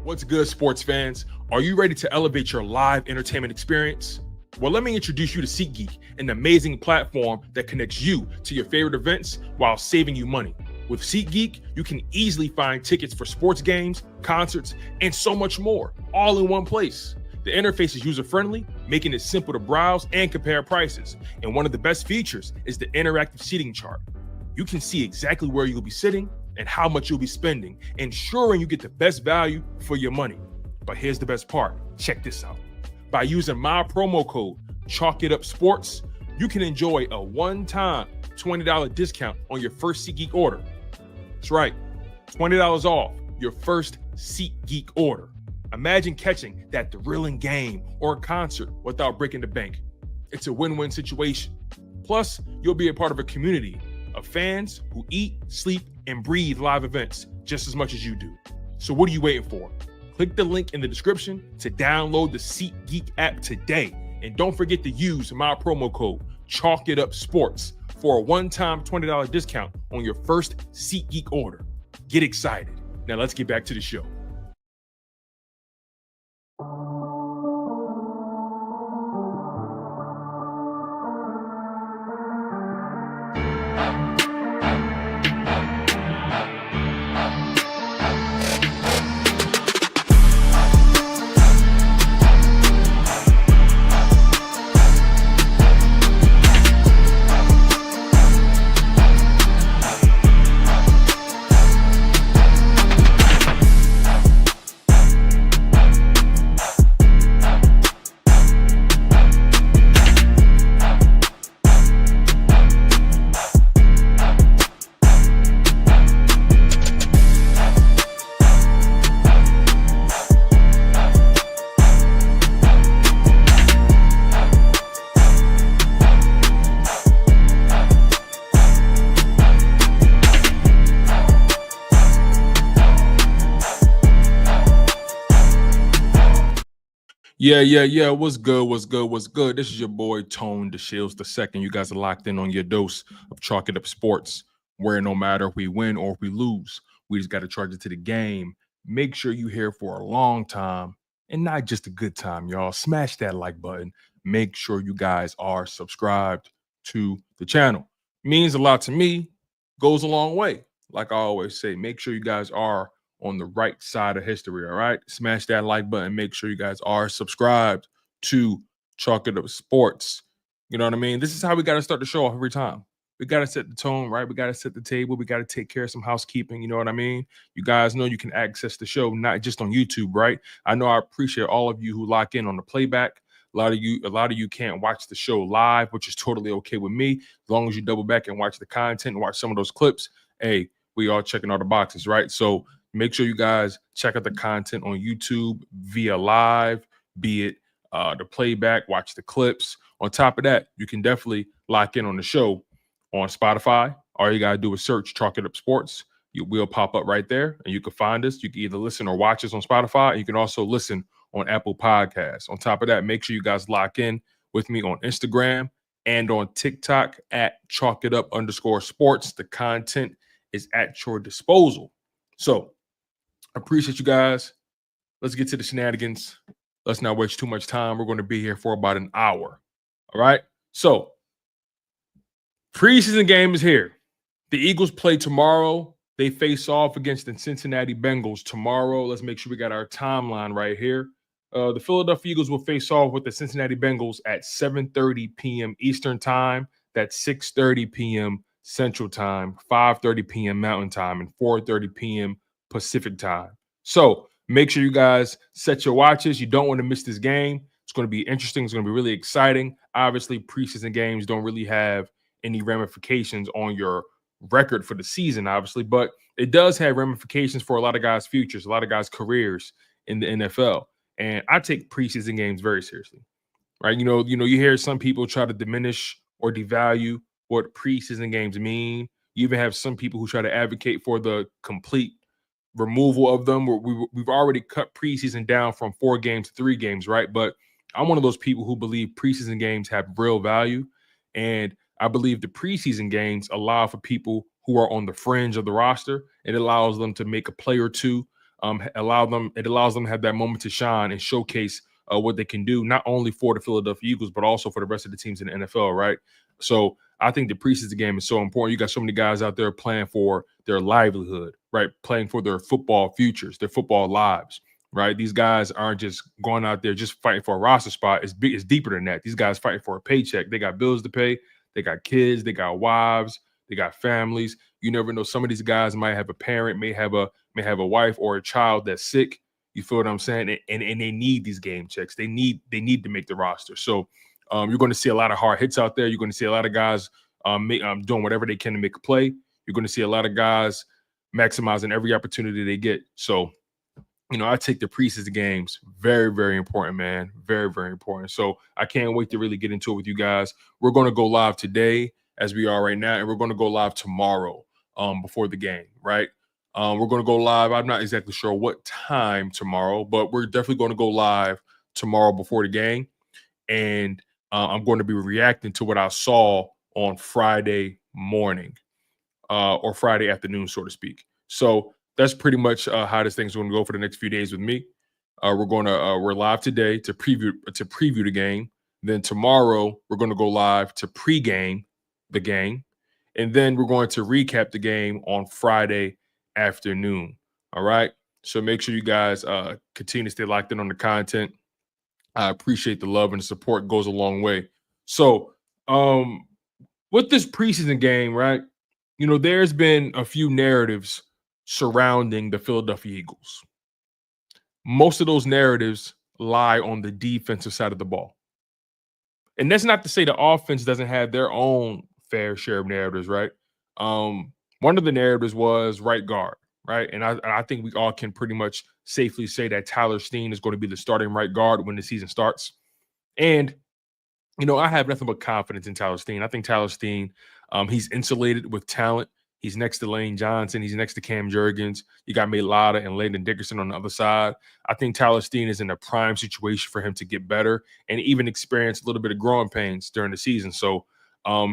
What's good, sports fans? Are you ready to elevate your live entertainment experience? Well, let me introduce you to SeatGeek, an amazing platform that connects you to your favorite events while saving you money. With SeatGeek, you can easily find tickets for sports games, concerts, and so much more, all in one place. The interface is user-friendly, making it simple to browse and compare prices. And one of the best features is the interactive seating chart. You can see exactly where you'll be sitting and how much you'll be spending, ensuring you get the best value for your money. But here's the best part. Check this out. By using my promo code, ChalkItUpSports, you can enjoy a one-time $20 discount on your first SeatGeek order. That's right, $20 off your first SeatGeek order. Imagine catching that thrilling game or concert without breaking the bank. It's a win-win situation. Plus, you'll be a part of a community of fans who eat, sleep, and breathe live events just as much as you do. So what are you waiting for? Click the link in the description to download the SeatGeek app today. And don't forget to use my promo code ChalkItUpSports for a one-time $20 discount on your first SeatGeek order. Get excited. Now let's get back to the show. Yeah. What's good? This is your boy, Tone DeShields the second. You guys are locked in on your dose of Chalk It Up Sports, where no matter if we win or if we lose, we just got to charge it to the game. Make sure you're here for a long time and not just a good time, y'all. Smash that like button. Make sure you guys are subscribed to the channel. Means a lot to me, goes a long way. Like I always say, make sure you guys are on the right side of history, all right? Smash that like button. Make sure you guys are subscribed to Chalk It Up Sports. You know what I mean? This is how we got to start the show off every time. We got to set the tone, right? We got to set the table. We got to take care of some housekeeping. You know what I mean? You guys know you can access the show not just on YouTube, right? I know I appreciate all of you who lock in on the playback. A lot of you can't watch the show live, which is totally okay with me. As long as you double back and watch the content and watch some of those clips, hey, we all checking all the boxes, right? So make sure you guys check out the content on YouTube via live, be it the playback, watch the clips. On top of that, you can definitely lock in on the show on Spotify. All you got to do is search Chalk It Up Sports. You will pop up right there, and you can find us. You can either listen or watch us on Spotify. You can also listen on Apple Podcasts. On top of that, make sure you guys lock in with me on Instagram and on TikTok at ChalkItUp_sports. The content is at your disposal. So, appreciate you guys. Let's get to the shenanigans. Let's not waste too much time. We're going to be here for about an hour. All right. So, preseason game is here. The Eagles play tomorrow. They face off against the Cincinnati Bengals tomorrow. Let's make sure we got our timeline right here. The Philadelphia Eagles will face off with the Cincinnati Bengals at 7:30 p.m. Eastern Time. That's 6:30 p.m. Central Time, 5:30 p.m. Mountain Time, and 4:30 p.m. Pacific Time. So make sure you guys set your watches. You don't want to miss this game. It's going to be interesting. It's going to be really exciting. Obviously, preseason games don't really have any ramifications on your record for the season, obviously, but it does have ramifications for a lot of guys' futures, a lot of guys' careers in the NFL. And I take preseason games very seriously, right? You hear some people try to diminish or devalue what preseason games mean. You even have some people who try to advocate for the complete removal of them. We've already cut preseason down from 4 games to 3 games, right? But I'm one of those people who believe preseason games have real value. And I believe the preseason games allow for people who are on the fringe of the roster. It allows them to make a play or two It allows them to have that moment to shine and showcase what they can do, not only for the Philadelphia Eagles, but also for the rest of the teams in the NFL, right? So I think the preseason game is so important. You got so many guys out there playing for their livelihood, right? Playing for their football futures, their football lives, right? These guys aren't just going out there just fighting for a roster spot. It's deeper than that. These guys fighting for a paycheck. They got bills to pay. They got kids. They got wives. They got families. You never know. Some of these guys might have a parent, may have a wife or a child that's sick. You feel what I'm saying? And they need these game checks. They need to make the roster. So you're going to see a lot of hard hits out there. You're going to see a lot of guys doing whatever they can to make a play. You're going to see a lot of guys maximizing every opportunity they get. So, I take the preseason games very, very important, man. Very, very important. So I can't wait to really get into it with you guys. We're going to go live today as we are right now, and we're going to go live tomorrow before the game, right? We're going to go live. I'm not exactly sure what time tomorrow, but we're definitely going to go live tomorrow before the game. And I'm going to be reacting to what I saw on Friday morning or Friday afternoon, so to speak. So that's pretty much how this thing's going to go for the next few days with me. We're live today to preview the game. Then tomorrow we're going to go live to pregame the game, and then we're going to recap the game on Friday afternoon. All right. So make sure you guys continue to stay locked in on the content. I appreciate the love and the support. It goes a long way. So with this preseason game, right? There's been a few narratives surrounding the Philadelphia Eagles. Most of those narratives lie on the defensive side of the ball. And that's not to say the offense doesn't have their own fair share of narratives, right? One of the narratives was right guard, right? And I think we all can pretty much safely say that Tyler Steen is going to be the starting right guard when the season starts. And, I have nothing but confidence in Tyler Steen. I think Tyler Steen, he's insulated with talent. He's next to Lane Johnson. He's next to Cam Jurgens. You got Mailata and Landon Dickerson on the other side. I think Tyler Steen is in a prime situation for him to get better and even experience a little bit of growing pains during the season. So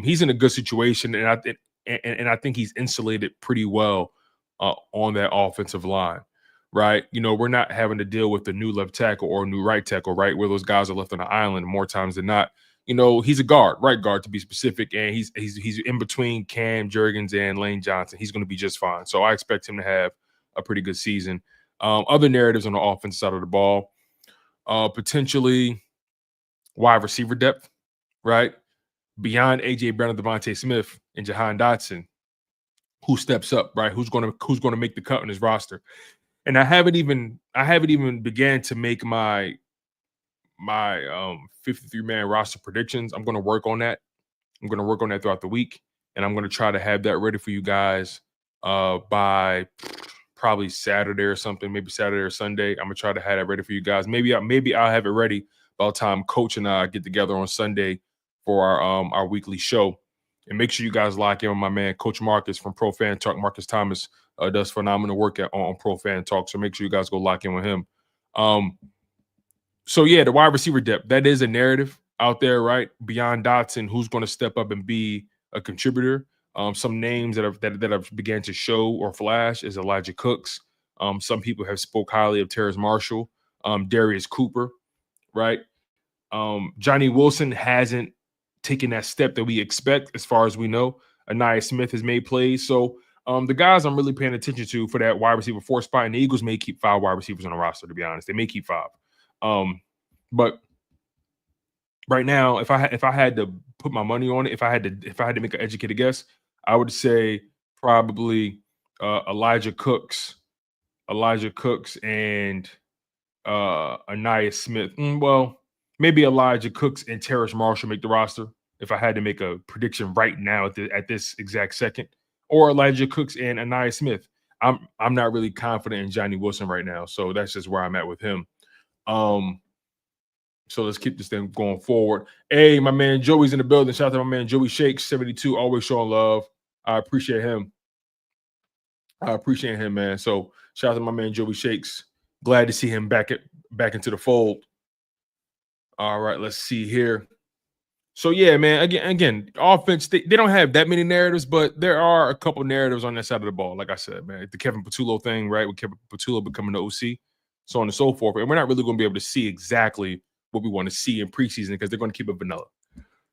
he's in a good situation, and I think he's insulated pretty well on that offensive line, right? We're not having to deal with the new left tackle or new right tackle, right, where those guys are left on the island more times than not. He's a guard, right guard to be specific, and he's in between Cam Jurgens and Lane Johnson. He's going to be just fine. So I expect him to have a pretty good season. Other narratives on the offensive side of the ball, potentially wide receiver depth, right? Beyond A.J. Brown and Devontae Smith and Jahan Dotson, who steps up, right? Who's going to make the cut on his roster? And I haven't even began to make my 53-man roster predictions. I'm going to work on that. I'm going to work on that throughout the week, and I'm going to try to have that ready for you guys by probably Saturday or something, maybe Saturday or Sunday. I'm going to try to have that ready for you guys. Maybe I'll have it ready by the time Coach and I get together on Sunday for our weekly show. And make sure you guys lock in with my man, Coach Marcus from Pro Fan Talk. Marcus Thomas does phenomenal work on Pro Fan Talk, so make sure you guys go lock in with him. So, yeah, the wide receiver depth, that is a narrative out there, right? Beyond Dotson, who's going to step up and be a contributor. Some names that have began to show or flash is Elijah Cooks. Some people have spoke highly of Terrace Marshall, Darius Cooper, right? Johnny Wilson hasn't taken that step that we expect as far as we know. Anaya Smith has made plays. So the guys I'm really paying attention to for that wide receiver 4 spot, and the Eagles may keep 5 wide receivers on the roster, to be honest. They may keep 5. But right now, if I had to put my money on it, if I had to make an educated guess, I would say probably Elijah Cooks and Anaya Smith. Well, maybe Elijah Cooks and Terrace Marshall make the roster if I had to make a prediction right now at this exact second, or Elijah Cooks and Anaya Smith. I'm not really confident in Johnny Wilson right now, so that's just where I'm at with him. So let's keep this thing going forward. Hey, my man Joey's in the building. Shout out to my man Joey Shakes 72, always showing love. I appreciate him. Man. So shout out to my man Joey Shakes. Glad to see him back into the fold. All right, let's see here. So yeah, man. Again, offense. They don't have that many narratives, but there are a couple narratives on that side of the ball. Like I said, man, the Kevin Patullo thing, right? With Kevin Patullo becoming the OC, so on and so forth. And we're not really going to be able to see exactly what we want to see in preseason because they're going to keep it vanilla.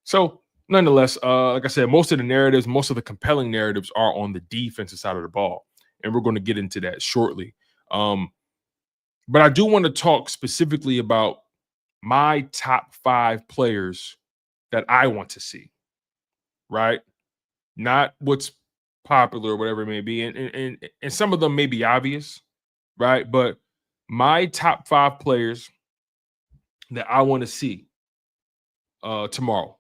So nonetheless, like I said, most of the narratives, most of the compelling narratives are on the defensive side of the ball, and we're going to get into that shortly. But I do want to talk specifically about my top 5 players that I want to see, right? Not what's popular or whatever it may be. And some of them may be obvious, right? But my top 5 players that I want to see tomorrow.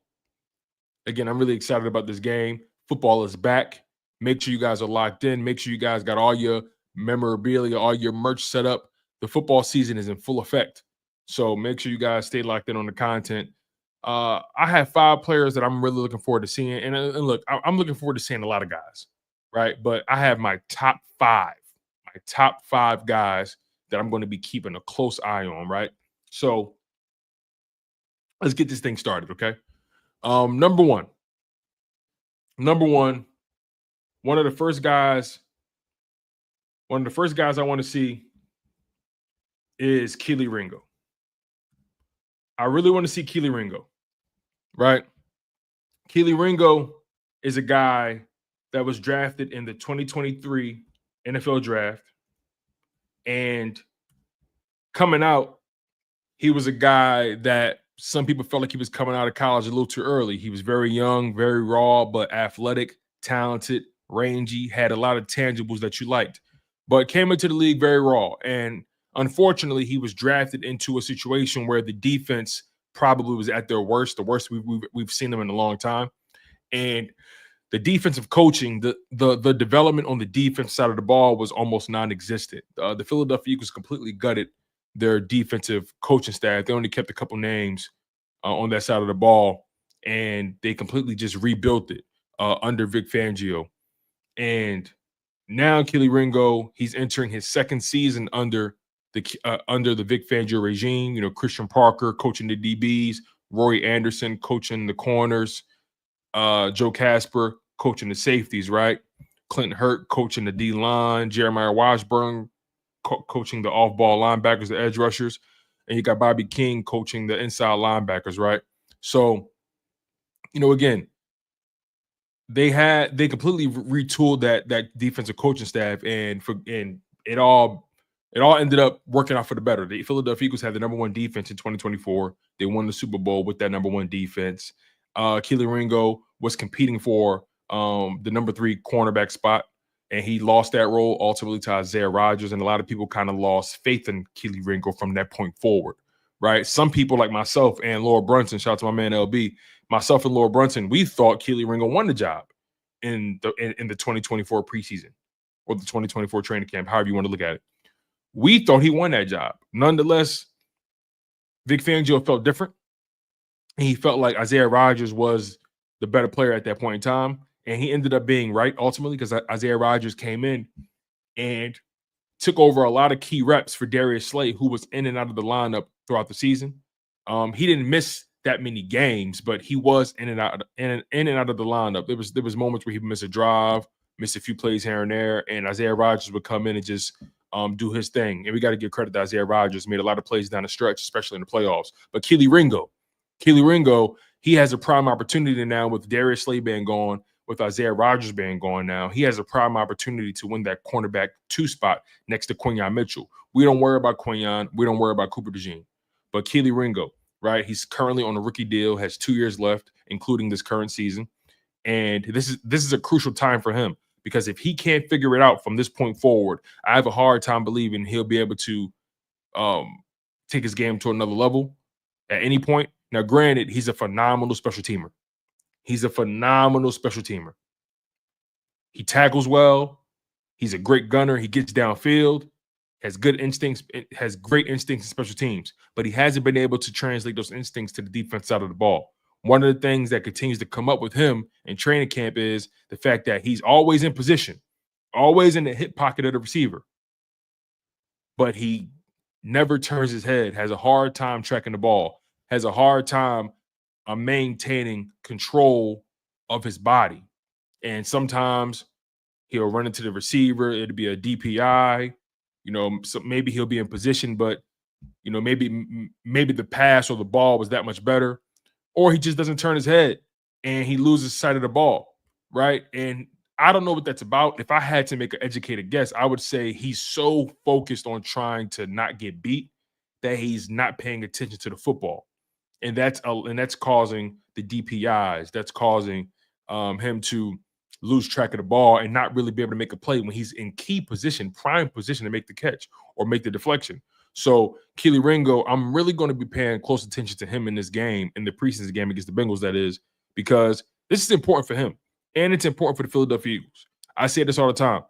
Again, I'm really excited about this game. Football is back. Make sure you guys are locked in. Make sure you guys got all your memorabilia, all your merch set up. The football season is in full effect. So make sure you guys stay locked in on the content. I have 5 players that I'm really looking forward to seeing. And look, I'm looking forward to seeing a lot of guys, right? But I have my top 5 guys that I'm going to be keeping a close eye on, right? So let's get this thing started, okay? Number one, one of the first guys I want to see is Kelee Ringo. I really want to see Kelee Ringo, right? Kelee Ringo is a guy that was drafted in the 2023 NFL draft. And coming out, he was a guy that some people felt like he was coming out of college a little too early. He was very young, very raw, but athletic, talented, rangy, had a lot of tangibles that you liked, but came into the league very raw. And unfortunately, he was drafted into a situation where the defense probably was at their worst, the worst we've seen them in a long time. And the defensive coaching, the development on the defense side of the ball was almost non-existent. The Philadelphia Eagles completely gutted their defensive coaching staff. They only kept a couple names on that side of the ball, and they completely just rebuilt it under Vic Fangio. And now Kelee Ringo, he's entering his second season under the Vic Fangio regime. You know, Christian Parker coaching the DBs, Roy Anderson coaching the corners, Joe Casper coaching the safeties, right? Clinton Hurt coaching the D-line, Jeremiah Washburn coaching the off-ball linebackers, the edge rushers, and you got Bobby King coaching the inside linebackers, right? So, you know, again, they completely retooled that defensive coaching staff, and it all ended up working out for the better. The Philadelphia Eagles had the number 1 defense in 2024. They won the Super Bowl with that number 1 defense. Kelee Ringo was competing for the number 3 cornerback spot, and he lost that role ultimately to Isaiah Rodgers. And a lot of people kind of lost faith in Kelee Ringo from that point forward, right? Some people like myself and Laura Brunson, shout out to my man LB, myself and Laura Brunson, we thought Kelee Ringo won the job in the 2024 preseason or the 2024 training camp, however you want to look at it. We thought he won that job. Nonetheless, Vic Fangio felt different. He felt like Isaiah Rodgers was the better player at that point in time. And he ended up being right ultimately because Isaiah Rodgers came in and took over a lot of key reps for Darius Slay, who was in and out of the lineup throughout the season. He didn't miss that many games, but he was in and out of the lineup. There was moments where he would miss a drive, miss a few plays here and there, and Isaiah Rodgers would come in and just do his thing. And we got to give credit to Isaiah Rodgers. Made a lot of plays down the stretch, especially in the playoffs. But Kelee Ringo, he has a prime opportunity now with Darius Slay being gone, with Isaiah Rodgers being gone now. He has a prime opportunity to win that cornerback 2 spot next to Quinyon Mitchell. We don't worry about Quinyon. We don't worry about Cooper DeJean. But Kelee Ringo, right? He's currently on a rookie deal, has 2 years left, including this current season. And this is a crucial time for him because if he can't figure it out from this point forward, I have a hard time believing he'll be able to take his game to another level at any point. Now, granted, he's a phenomenal special teamer. He tackles well. He's a great gunner. He gets downfield, has good instincts, has great instincts in special teams, but he hasn't been able to translate those instincts to the defense side of the ball. One of the things that continues to come up with him in training camp is the fact that he's always in position, always in the hip pocket of the receiver, but he never turns his head, has a hard time tracking the ball, has a hard time maintaining control of his body. And sometimes he'll run into the receiver. It'll be a DPI. So maybe he'll be in position, but maybe the pass or the ball was that much better, or he just doesn't turn his head and he loses sight of the ball, right? And I don't know what that's about. If I had to make an educated guess, I would say he's so focused on trying to not get beat that he's not paying attention to the football, and that's causing the DPIs. That's causing him to lose track of the ball and not really be able to make a play when he's in key position, prime position to make the catch or make the deflection. So Kelee Ringo, I'm really going to be paying close attention to him in this game, in the preseason game against the Bengals, that is, because this is important for him and it's important for the Philadelphia Eagles. I say this all the time.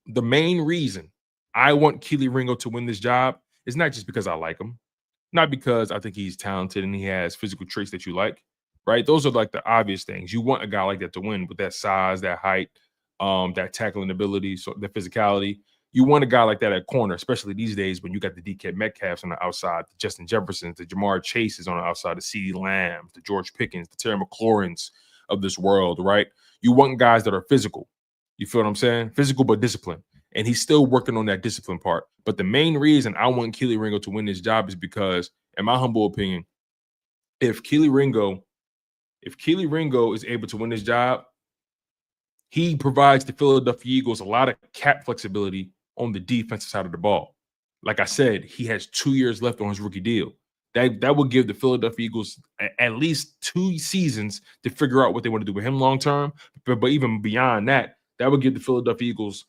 The main reason I want Kelee Ringo to win this job is not just because I like him, not because I think he's talented and he has physical traits that you like, right? Those are like the obvious things. You want a guy like that to win with that size, that height, that tackling ability, so the physicality. You want a guy like that at corner, especially these days when you got the DK Metcalfs on the outside, the Justin Jeffersons, the Jamar Chases on the outside, the CeeDee Lambs, the George Pickens, the Terry McLaurins of this world, right? You want guys that are physical. You feel what I'm saying? Physical but disciplined. And he's still working on that discipline part. But the main reason I want Kelee Ringo to win this job is because, in my humble opinion, if Kelee Ringo is able to win this job, he provides the Philadelphia Eagles a lot of cap flexibility on the defensive side of the ball. Like I said, he has 2 years left on his rookie deal. That will give the Philadelphia Eagles at least 2 seasons to figure out what they want to do with him long term. But even beyond that, that would give the Philadelphia Eagles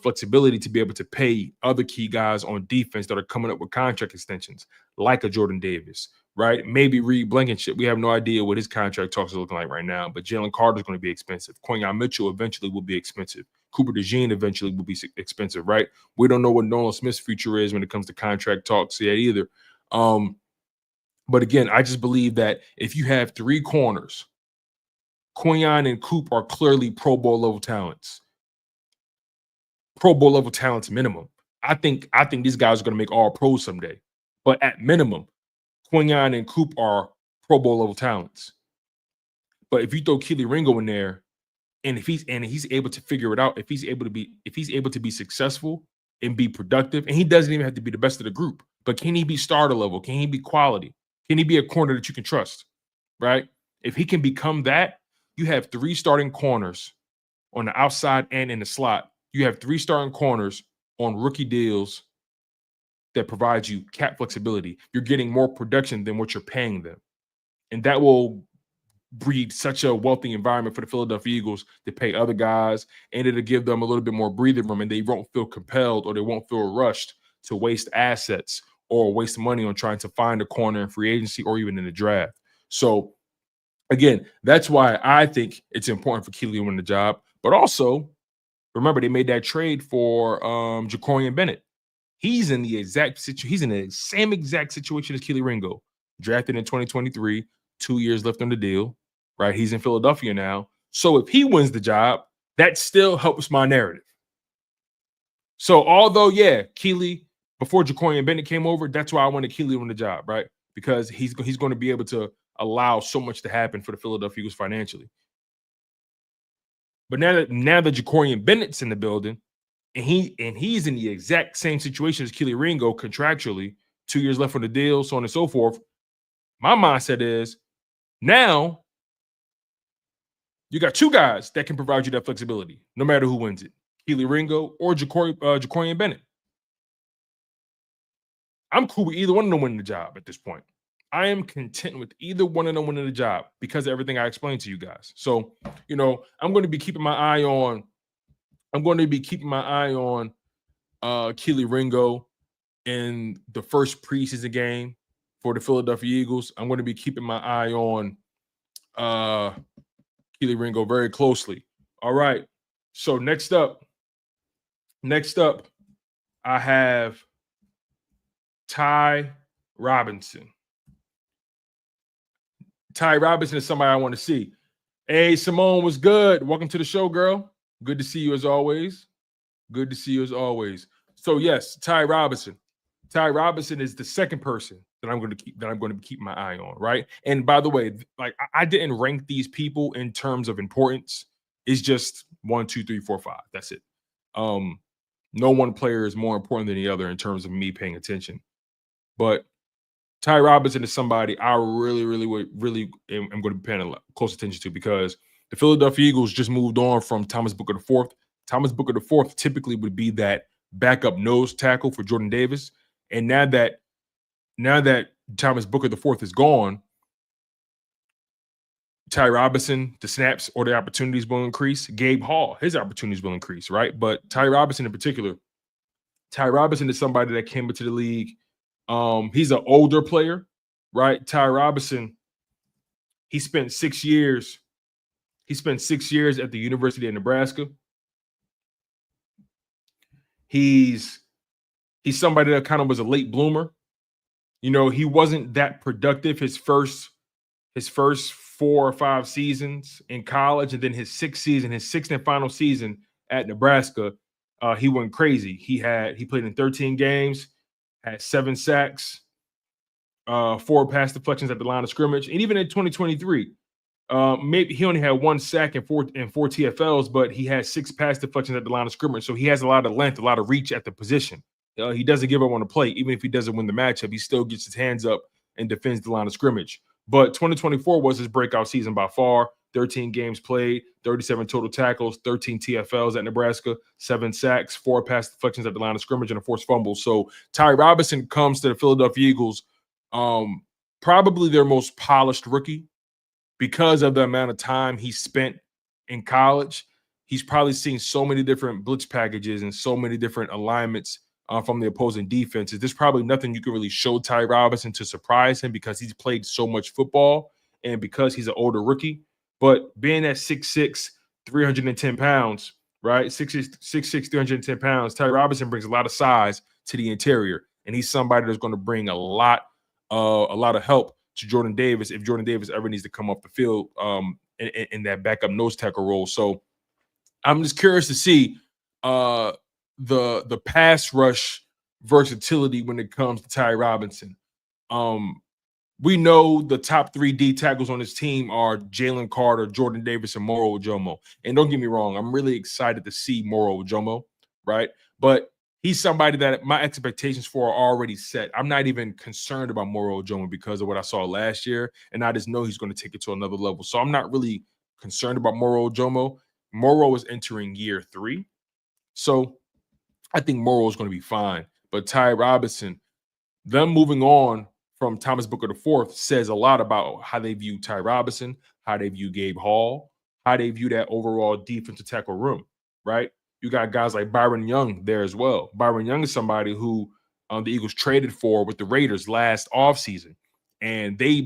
flexibility to be able to pay other key guys on defense that are coming up with contract extensions, like a Jordan Davis, right? Maybe Reed Blankenship. We have no idea what his contract talks are looking like right now, but Jalen Carter is going to be expensive. Quinyon Mitchell eventually will be expensive. Cooper DeJean eventually will be expensive, right? We don't know what Nolan Smith's future is when it comes to contract talks yet either. But again, I just believe that if you have 3 corners, Quinyon and Coop are clearly Pro Bowl level talents. Pro Bowl level talents minimum. I think these guys are going to make all pros someday. But at minimum, Quinyon and Coop are Pro Bowl level talents. But if you throw Kelee Ringo in there, and if he's able to figure it out, if he's able to be successful and be productive, and he doesn't even have to be the best of the group, but can he be starter level? Can he be quality? Can he be a corner that you can trust? Right? If he can become that, you have 3 starting corners on the outside and in the slot. You have 3 starting corners on rookie deals that provide you cap flexibility. You're getting more production than what you're paying them. And that will breed such a wealthy environment for the Philadelphia Eagles to pay other guys, and it'll give them a little bit more breathing room, and they won't feel compelled or they won't feel rushed to waste assets or waste money on trying to find a corner in free agency or even in the draft. So again, that's why I think it's important for Kelee to win the job. But also, remember, they made that trade for Jacorian Bennett. He's in the same exact situation as Kelee Ringo. Drafted in 2023, 2 years left on the deal, right? He's in Philadelphia now. So if he wins the job, that still helps my narrative. So although, yeah, Kelee, before Jacorian Bennett came over, that's why I wanted Kelee to win the job, right? Because he's going to be able to allow so much to happen for the Philadelphia Eagles financially. But now that Jacorian Bennett's in the building, and he's in the exact same situation as Kelee Ringo contractually, 2 years left on the deal, so on and so forth, my mindset is now you got 2 guys that can provide you that flexibility, no matter who wins it, Kelee Ringo or Jacorian Bennett. I'm cool with either one of them winning the job at this point. I am content with either one of them winning the job because of everything I explained to you guys. So, I'm going to be keeping my eye on Kelee Ringo in the first preseason game for the Philadelphia Eagles. I'm going to be keeping my eye on Kelee Ringo very closely. All right. So next up, I have Ty Robinson. Ty Robinson is somebody I want to see. Hey, Simone, was good? Welcome to the show, girl. Good to see you as always. So yes, Ty Robinson. Ty Robinson is the second person that I'm going to keep my eye on, right? And by the way, like I didn't rank these people in terms of importance. It's just 1, 2, 3, 4, 5. That's it. No one player is more important than the other in terms of me paying attention. But Ty Robinson is somebody I really am going to be paying close attention to because the Philadelphia Eagles just moved on from Thomas Booker IV. Thomas Booker IV typically would be that backup nose tackle for Jordan Davis, and now that Thomas Booker IV is gone, Ty Robinson, the snaps or the opportunities will increase. Gabe Hall, his opportunities will increase, right? But Ty Robinson in particular, Ty Robinson is somebody that came into the league. He's an older player, right? Ty Robinson, he spent 6 years. He spent 6 years at the University of Nebraska. He's somebody that kind of was a late bloomer. You know, he wasn't that productive his first 4 or 5 seasons in college, and then his sixth and final season at Nebraska, he went crazy. He played in 13 games, had 7 sacks, 4 pass deflections at the line of scrimmage, and even in 2023, maybe he only had 1 sack and 4 TFLs, but he had 6 pass deflections at the line of scrimmage. So he has a lot of length, a lot of reach at the position. He doesn't give up on the play, even if he doesn't win the matchup. He still gets his hands up and defends the line of scrimmage. But 2024 was his breakout season by far. 13 games played, 37 total tackles, 13 TFLs at Nebraska, 7 sacks, 4 pass deflections at the line of scrimmage, and a forced fumble. So Ty Robinson comes to the Philadelphia Eagles, probably their most polished rookie because of the amount of time he spent in college. He's probably seen so many different blitz packages and so many different alignments from the opposing defenses. There's probably nothing you can really show Ty Robinson to surprise him because he's played so much football and because he's an older rookie. But being at 6'6", 310 pounds, right? 6'6", 310 pounds, Ty Robinson brings a lot of size to the interior, and he's somebody that's going to bring a lot of help to Jordan Davis if Jordan Davis ever needs to come off the field in that backup nose tackle role. So I'm just curious to see the pass rush versatility when it comes to Ty Robinson. We know the top 3 D tackles on his team are Jalen Carter, Jordan Davis, and Moro Ojomo. And don't get me wrong, I'm really excited to see Moro Ojomo, right? But he's somebody that my expectations for are already set. I'm not even concerned about Moro Ojomo because of what I saw last year, and I just know he's going to take it to another level. So I'm not really concerned about Moro Ojomo. Moro is entering year 3. So I think Moro is going to be fine. But Ty Robinson, them moving on from Thomas Booker IV says a lot about how they view Ty Robinson, how they view Gabe Hall, how they view that overall defensive tackle room, right? You got guys like Byron Young there as well. Byron Young is somebody who the Eagles traded for with the Raiders last offseason, and they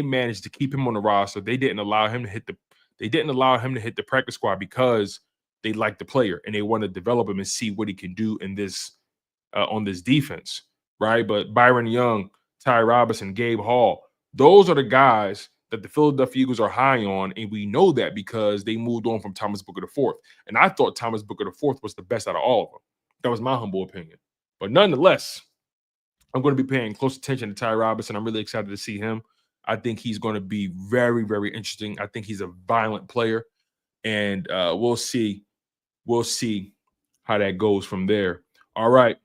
managed to keep him on the roster. They didn't allow him to hit the practice squad because they like the player and they want to develop him and see what he can do in this on this defense, right? But Byron Young, Ty Robinson, Gabe Hall, those are the guys that the Philadelphia Eagles are high on, and we know that because they moved on from Thomas Booker IV. And I thought Thomas Booker IV was the best out of all of them. That was my humble opinion. But nonetheless, I'm going to be paying close attention to Ty Robinson. I'm really excited to see him. I think he's going to be very, very interesting. I think he's a violent player, and we'll see. We'll see how that goes from there. All right.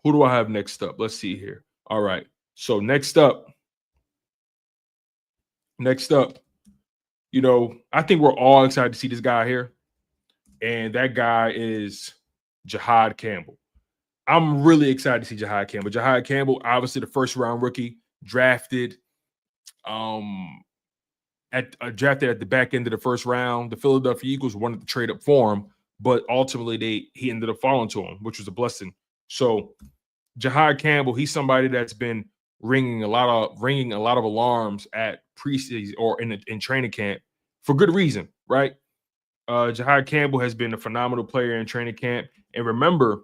Who do I have next up? Let's see here. All right. So next up, you know, I think we're all excited to see this guy here. And that guy is Jihad Campbell. I'm really excited to see Jihad Campbell. Jihad Campbell, obviously the first round rookie, drafted at the back end of the first round. The Philadelphia Eagles wanted to trade up for him, but ultimately he ended up falling to him, which was a blessing. So Jihad Campbell, he's somebody that's been ringing a lot of alarms at preseason or in training camp for good reason, right? Jihad Campbell has been a phenomenal player in training camp. And remember,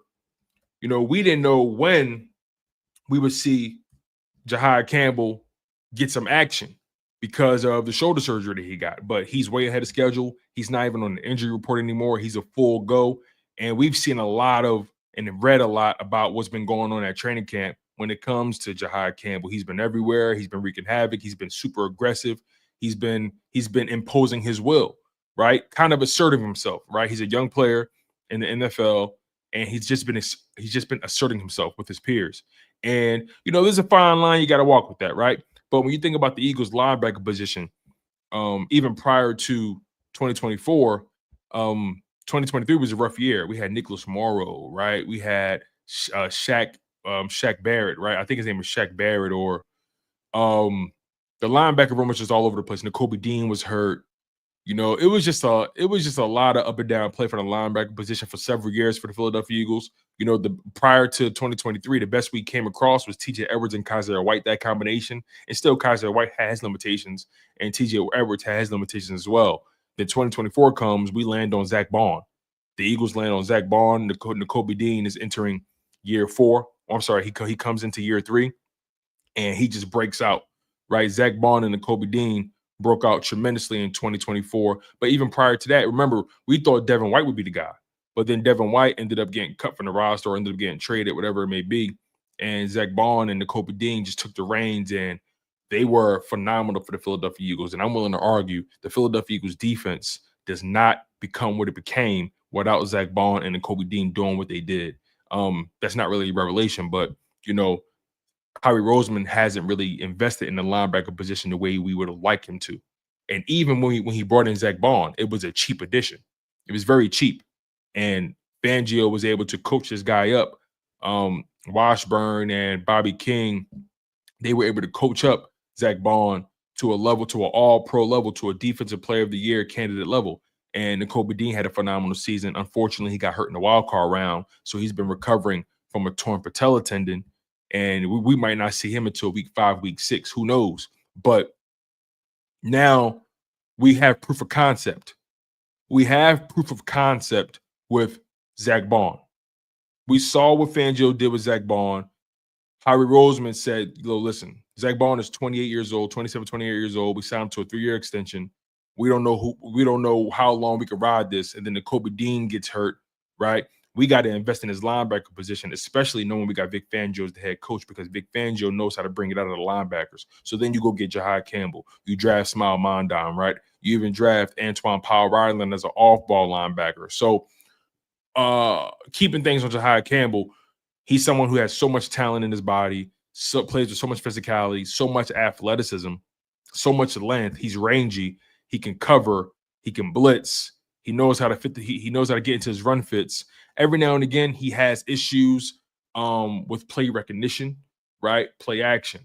you know, we didn't know when we would see Jihad Campbell get some action because of the shoulder surgery that he got. But he's way ahead of schedule. He's not even on the injury report anymore. He's a full go. And we've seen a lot of and read a lot about what's been going on at training camp when it comes to Jihad Campbell. He's been everywhere. He's been wreaking havoc. He's been super aggressive. He's been imposing his will, right? Kind of asserting himself, right? He's a young player in the NFL, and he's just been asserting himself with his peers. And there's a fine line you got to walk with that, right? But when you think about the Eagles linebacker position, even prior to 2024, 2023 was a rough year. We had Nicholas Morrow, right? We had Shaq Barrett, right? I think his name was Shaq Barrett, or the linebacker room was just all over the place. Nakobe Dean was hurt. It was just a lot of up and down play for the linebacker position for several years for the Philadelphia Eagles. Prior to 2023, the best we came across was TJ Edwards and Kaiser White, that combination. And still Kaiser White has limitations, and TJ Edwards has limitations as well. Then 2024 comes, we land on Zack Baun. The Eagles land on Zack Baun. Nakobe Dean is entering year 4. I'm sorry, he comes into year 3, and he just breaks out, right? Zack Baun and Nakobe Dean broke out tremendously in 2024. But even prior to that, remember, we thought Devin White would be the guy. But then Devin White ended up getting cut from the roster or ended up getting traded, whatever it may be. And Zack Baun and Nakobe Dean just took the reins, and they were phenomenal for the Philadelphia Eagles. And I'm willing to argue the Philadelphia Eagles defense does not become what it became without Zack Baun and Nakobe Dean doing what they did. That's not really a revelation, but, Howie Roseman hasn't really invested in the linebacker position the way we would have liked him to. And even when he brought in Zack Baun, it was a cheap addition. It was very cheap. And Fangio was able to coach this guy up. Washburn and Bobby King, they were able to coach up Zack Baun to an all-pro level, to a defensive player of the year candidate level. And Nakobe Dean had a phenomenal season. Unfortunately, he got hurt in the wild card round, so he's been recovering from a torn patella tendon. And we might not see him until week 5, week 6. Who knows? But now we have proof of concept. We have proof of concept with Zack Baun. We saw what Fangio did with Zack Baun. Howie Roseman said, listen, Zack Baun is 28 years old, 27, 28 years old. We signed him to a 3-year extension. We don't know how long we can ride this. And then Nakobe Dean gets hurt, right? We got to invest in his linebacker position, especially knowing we got Vic Fangio as the head coach, because Vic Fangio knows how to bring it out of the linebackers. So then you go get Jihad Campbell. You draft Smile Mondon, right? You even draft Antoine Powell-Ryland as an off-ball linebacker. So keeping things on Jihad Campbell, he's someone who has so much talent in his body, plays with so much physicality, so much athleticism, so much length. He's rangy. He can cover. He can blitz. He knows how to fit. He knows how to get into his run fits. Every now and again, he has issues with play recognition, right? Play action,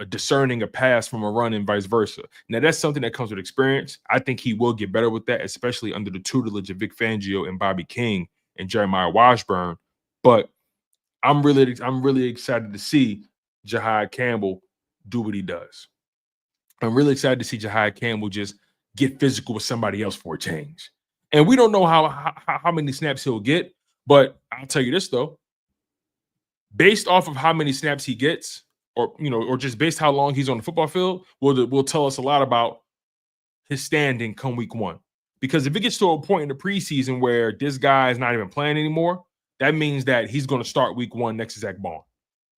discerning a pass from a run and vice versa. Now, that's something that comes with experience. I think he will get better with that, especially under the tutelage of Vic Fangio and Bobby King and Jeremiah Washburn. But I'm really excited to see Jihad Campbell do what he does. I'm really excited to see Jihad Campbell just get physical with somebody else for a change. And we don't know how many snaps he'll get, but I'll tell you this though, based off of how many snaps he gets, or just based how long he's on the football field, will tell us a lot about his standing come week 1. Because if it gets to a point in the preseason where this guy is not even playing anymore, that means that he's going to start week 1 next to Zack Baun,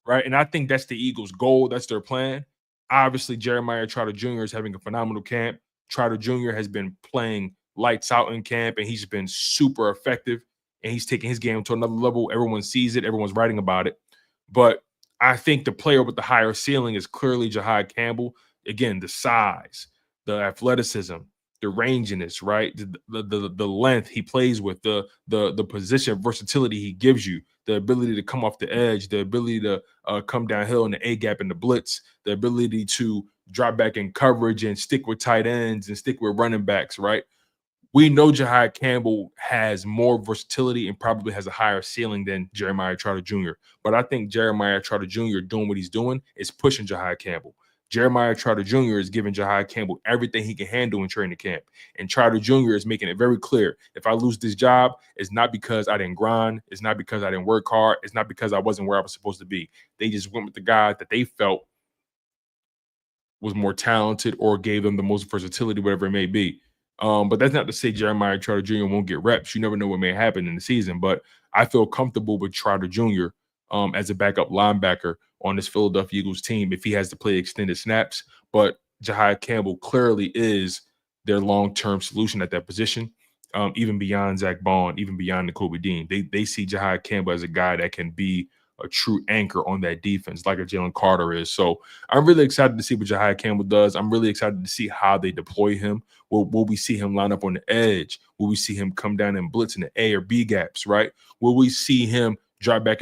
right? And I think that's the Eagles' goal. That's their plan. Obviously, Jeremiah Trotter Jr. is having a phenomenal camp. Trotter Jr. has been playing lights out in camp, and he's been super effective, and he's taking his game to another level. Everyone sees it. Everyone's writing about it. But I think the player with the higher ceiling is clearly Jihad Campbell. Again, the size, the athleticism, the ranginess, right? The length he plays with, the position versatility he gives you, the ability to come off the edge, the ability to come downhill in the A-gap and the blitz, the ability to drop back in coverage and stick with tight ends and stick with running backs, right? We know Jihad Campbell has more versatility and probably has a higher ceiling than Jeremiah Trotter Jr. But I think Jeremiah Trotter Jr. doing what he's doing is pushing Jihad Campbell. Jeremiah Trotter Jr. is giving Jihad Campbell everything he can handle in training camp. And Trotter Jr. is making it very clear, if I lose this job, it's not because I didn't grind. It's not because I didn't work hard. It's not because I wasn't where I was supposed to be. They just went with the guy that they felt was more talented or gave them the most versatility, whatever it may be. But that's not to say Jeremiah Trotter Jr. won't get reps. You never know what may happen in the season. But I feel comfortable with Trotter Jr. as a backup linebacker on this Philadelphia Eagles team if he has to play extended snaps. But Jihad Campbell clearly is their long-term solution at that position, even beyond Zack Baun, even beyond Nakobe Dean. They see Jihad Campbell as a guy that can be a true anchor on that defense, like a Jalen Carter is. So I'm really excited to see what Jihad Campbell does. I'm really excited to see how they deploy him. Will we see him line up on the edge? Will we see him come down and blitz in the A or B gaps, right? Will we see him dropping back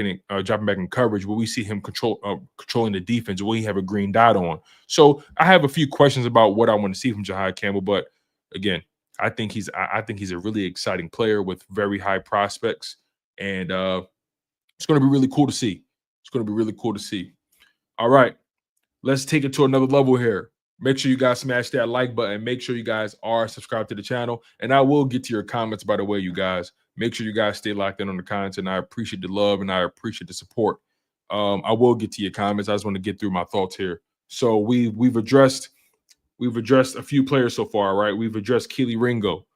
in coverage? Will we see him controlling the defense? Will he have a green dot on? So I have a few questions about what I want to see from Jihad Campbell, but again, I think he's a really exciting player with very high prospects, and it's going to be really cool to see. It's going to be really cool to see. All right, let's take it to another level here. Make sure you guys smash that like button. Make sure you guys are subscribed to the channel, and I will get to your comments, by the way, you guys. Make sure you guys stay locked in on the content. I appreciate the love and I appreciate the support. I will get to your comments. I just want to get through my thoughts here. So we've addressed a few players so far, right? We've addressed Kelee Ringo,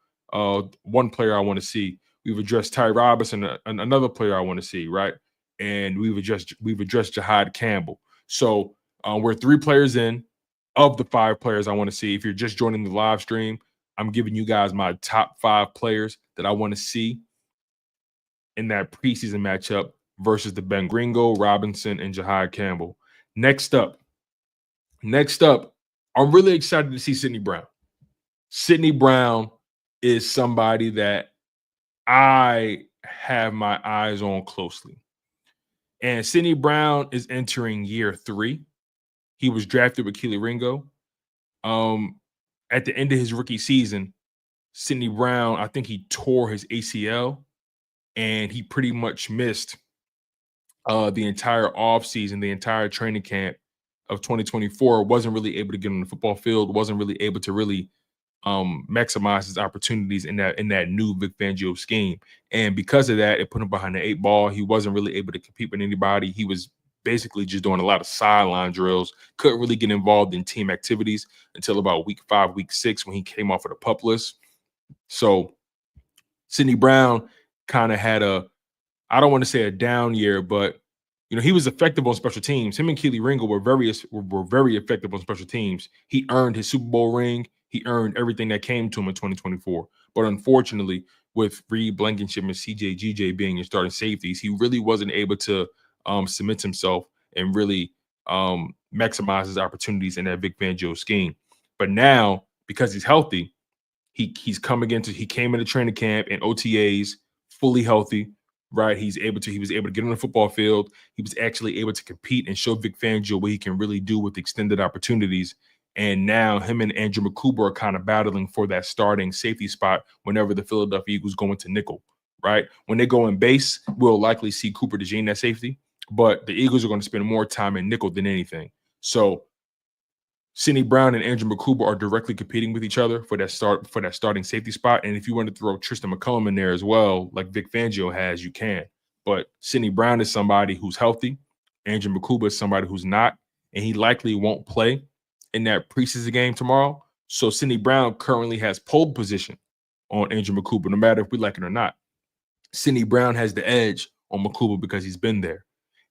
one player I want to see. We've addressed Ty Robinson, another player I want to see, right? And we've addressed Jihad Campbell. So we're 3 players in of the 5 players I want to see. If you're just joining the live stream, I'm giving you guys my top 5 players that I want to see in that preseason matchup versus the Bengals. Ringo, Robinson, and Jihad Campbell. Next up, I'm really excited to see Sydney Brown. Sydney Brown is somebody that I have my eyes on closely. And Sydney Brown is entering year 3. He was drafted with Kelee Ringo. At the end of his rookie season, Sydney Brown, I think he tore his ACL, and he pretty much missed the entire offseason, the entire training camp of 2024. Wasn't really able to get on the football field, wasn't really able to really maximize his opportunities in that new Vic Fangio scheme. And because of that, it put him behind the 8 ball. He wasn't really able to compete with anybody. He was basically just doing a lot of sideline drills, couldn't really get involved in team activities until about week 5, week 6, when he came off of the PUP list. So Sydney Brown kind of had I don't want to say a down year, but he was effective on special teams. Him and Kelee Ringo were very effective on special teams. He earned his Super Bowl ring. He earned everything that came to him in 2024. But unfortunately, with Reed Blankenship and CJ GJ being your starting safeties, he really wasn't able to cement himself and really maximize his opportunities in that Vic Fangio scheme. But now, because he's healthy, he came into training camp and OTAs fully healthy, right? He was able to get on the football field. He was actually able to compete and show Vic Fangio what he can really do with extended opportunities. And now him and Andrew McCouber are kind of battling for that starting safety spot whenever the Philadelphia Eagles go into nickel, right? When they go in base, we'll likely see Cooper DeJean at safety, but the Eagles are going to spend more time in nickel than anything. So Sydney Brown and Andrew McCouber are directly competing with each other for that starting safety spot. And if you want to throw Tristan McCullum in there as well, like Vic Fangio has, you can. But Sydney Brown is somebody who's healthy. Andrew McCouber is somebody who's not, and he likely won't play in that preseason game tomorrow. So Sydney Brown currently has pole position on Andrew McCouber, no matter if we like it or not. Sydney Brown has the edge on McCouber because he's been there.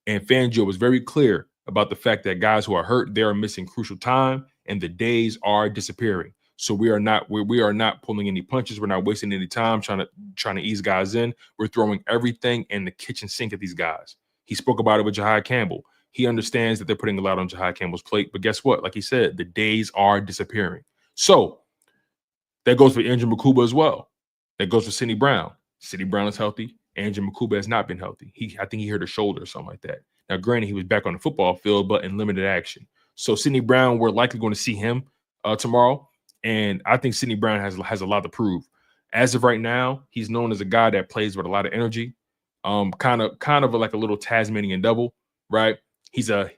And Fangio was very clear about the fact that guys who are hurt, they are missing crucial time and the days are disappearing. So we are not pulling any punches. We're not wasting any time trying to ease guys in. We're throwing everything in the kitchen sink at these guys. He spoke about it with Jihad Campbell. He understands that they're putting a lot on Jihad Campbell's plate, but guess what? Like he said, the days are disappearing. So that goes for Andrew McCouber as well. That goes for Sydney Brown. Sydney Brown is healthy. Andrew McCouber has not been healthy. I think he hurt a shoulder or something like that. Now, granted, he was back on the football field, but in limited action. So Sydney Brown, we're likely going to see him tomorrow. And I think Sydney Brown has a lot to prove. As of right now, he's known as a guy that plays with a lot of energy, kind of like a little Tasmanian devil, right? He's a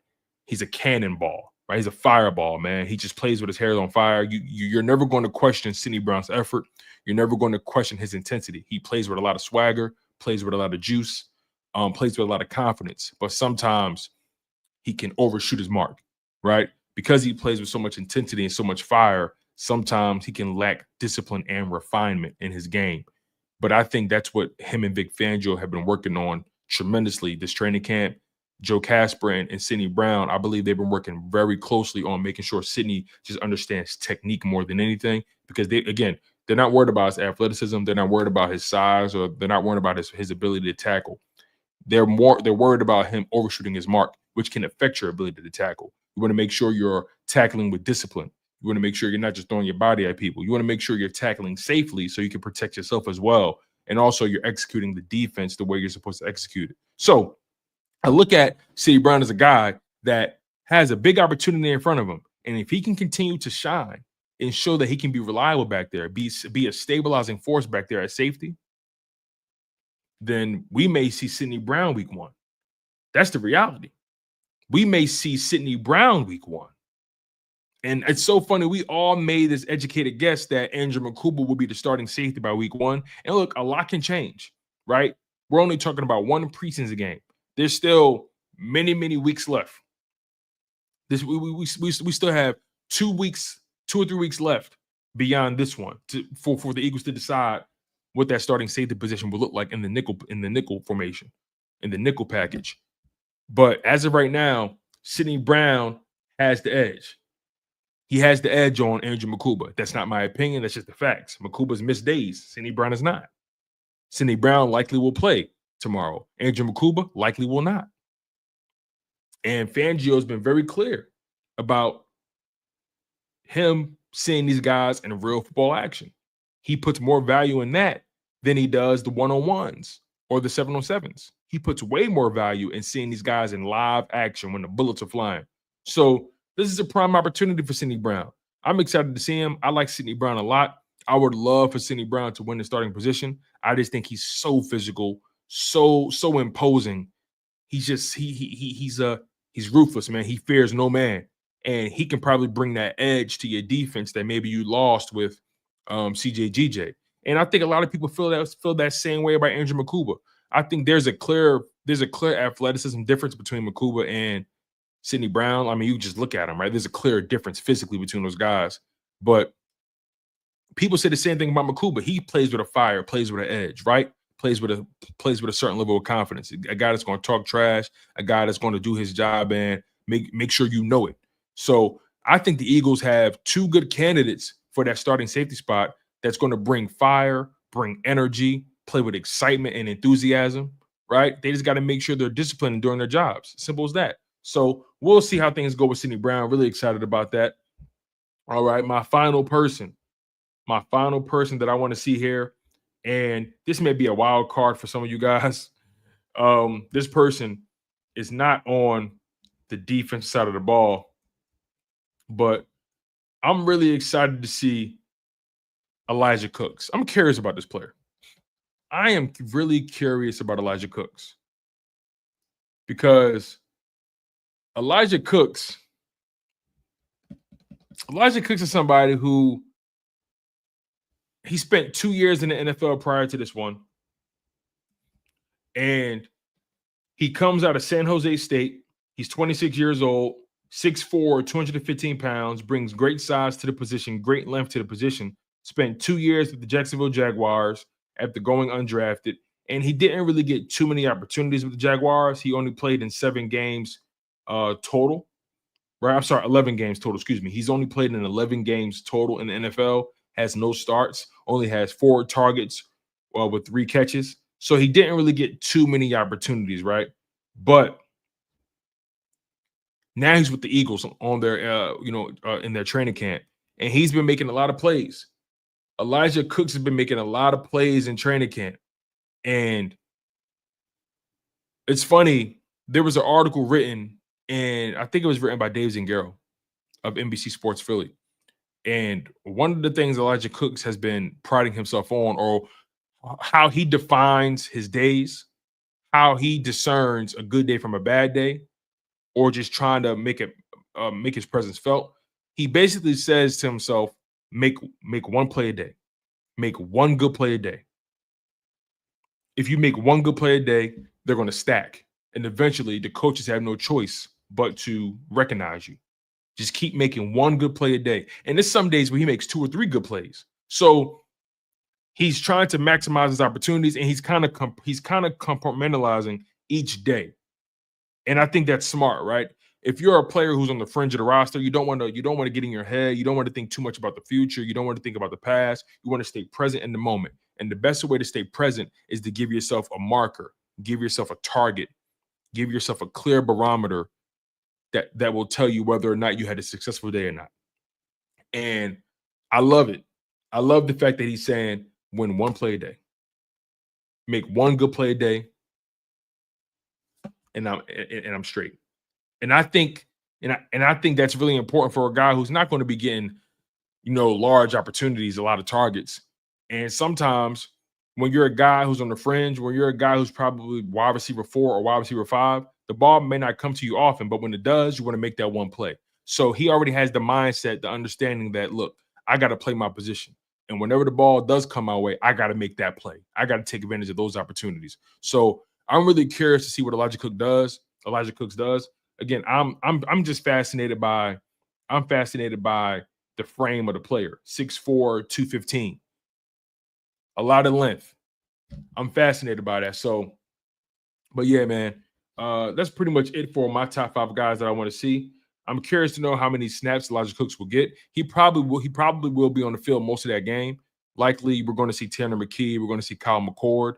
cannonball, right? He's a fireball, man. He just plays with his hair on fire. You're never going to question Sydney Brown's effort. You're never going to question his intensity. He plays with a lot of swagger, plays with a lot of juice, plays with a lot of confidence. But sometimes he can overshoot his mark, right? Because he plays with so much intensity and so much fire, sometimes he can lack discipline and refinement in his game. But I think that's what him and Vic Fangio have been working on tremendously this training camp. Joe Casper and Sidney Brown, I believe they've been working very closely on making sure Sidney just understands technique more than anything, because they're not worried about his athleticism. They're not worried about his size, or they're not worried about his ability to tackle. They're worried about him overshooting his mark, which can affect your ability to tackle. You want to make sure you're tackling with discipline. You want to make sure you're not just throwing your body at people. You want to make sure you're tackling safely so you can protect yourself as well. And also you're executing the defense the way you're supposed to execute it. So I look at Sidney Brown as a guy that has a big opportunity in front of him. And if he can continue to shine and show that he can be reliable back there, be a stabilizing force back there at safety, then we may see Sidney Brown week 1. That's the reality. We may see Sidney Brown week 1. And it's so funny. We all made this educated guess that Andrew Mukuba will be the starting safety by week 1. And look, a lot can change, right? We're only talking about one preseason game. There's still many, many weeks left. We still have 2 or 3 weeks left beyond this one for the Eagles to decide what that starting safety position will look like in the nickel formation, in the nickel package. But as of right now, Sidney Brown has the edge. He has the edge on Andrew Mukuba. That's not my opinion. That's just the facts. Mukuba's missed days. Sidney Brown is not. Sidney Brown likely will play tomorrow. Andrew Mukuba likely will not. And Fangio has been very clear about him seeing these guys in real football action. He puts more value in that than he does the one-on-ones or the 7-on-7s. He puts way more value in seeing these guys in live action when the bullets are flying. So this is a prime opportunity for Sidney Brown. I'm excited to see him. I like Sidney Brown a lot. I would love for Sidney Brown to win the starting position. I just think he's so physical, so imposing. He's ruthless, man. He fears no man. And he can probably bring that edge to your defense that maybe you lost with CJ. And I think a lot of people feel that same way about Andrew Mukuba. I think there's a clear athleticism difference between Mukuba and Sidney Brown. I mean, you just look at him, right? There's a clear difference physically between those guys. But people say the same thing about Mukuba. He plays with a fire, plays with an edge, right? Plays with a certain level of confidence. A guy that's going to talk trash, a guy that's going to do his job and make sure you know it. So I think the Eagles have 2 good candidates for that starting safety spot that's going to bring fire, bring energy, play with excitement and enthusiasm, right? They just got to make sure they're disciplined during their jobs. Simple as that. So we'll see how things go with Sidney Brown. Really excited about that. All right, my final person that I want to see here, and this may be a wild card for some of you guys. This person is not on the defense side of the ball, but I'm really excited to see Elijah Cooks. I'm curious about this player. I am really curious about Elijah Cooks because Elijah Cooks is somebody who he spent 2 years in the NFL prior to this one. And he comes out of San Jose State. He's 26 years old, 6'4", 215 pounds, brings great size to the position, great length to the position. Spent 2 years with the Jacksonville Jaguars after going undrafted. And he didn't really get too many opportunities with the Jaguars. He only played in 7 games total. Right? I'm sorry, 11 games total. Excuse me. He's only played in 11 games total in the NFL. Has no starts. Only has 4 targets with 3 catches. So he didn't really get too many opportunities, right? But now he's with the Eagles on their, in their training camp, and he's been making a lot of plays. Elijah Cooks has been making a lot of plays in training camp, and it's funny. There was an article written, and I think it was written by Dave Zingaro of NBC Sports Philly. And one of the things Elijah Cooks has been priding himself on, or how he defines his days, how he discerns a good day from a bad day, or just trying to make his presence felt. He basically says to himself, make 1 play a day. Make 1 good play a day. If you make 1 good play a day, they're going to stack. And eventually the coaches have no choice but to recognize you. Just keep making 1 good play a day. And there's some days where he makes 2 or 3 good plays. So he's trying to maximize his opportunities, and he's kind of compartmentalizing each day. And I think that's smart, right? If you're a player who's on the fringe of the roster, you don't want to get in your head. You don't want to think too much about the future. You don't want to think about the past. You want to stay present in the moment. And the best way to stay present is to give yourself a marker, give yourself a target, give yourself a clear barometer that will tell you whether or not you had a successful day or not. And I love it. I love the fact that he's saying win one play a day, make one good play a day, and I'm straight. And I think I think that's really important for a guy who's not going to be getting, large opportunities, a lot of targets. And sometimes when you're a guy who's on the fringe, when you're a guy who's probably wide receiver 4 or wide receiver 5, the ball may not come to you often, but when it does, you want to make that one play. So he already has the mindset, the understanding that, look, I got to play my position. And whenever the ball does come my way, I got to make that play. I got to take advantage of those opportunities. So I'm really curious to see what Elijah Cooks does. Again, I'm just fascinated by the frame of the player. 6'4", 215. A lot of length. I'm fascinated by that. So, but yeah, man, that's pretty much it for my top 5 guys that I want to see. I'm curious to know how many snaps Elijah Cooks will get. He probably will be on the field most of that game. Likely, we're going to see Tanner McKee. We're going to see Kyle McCord,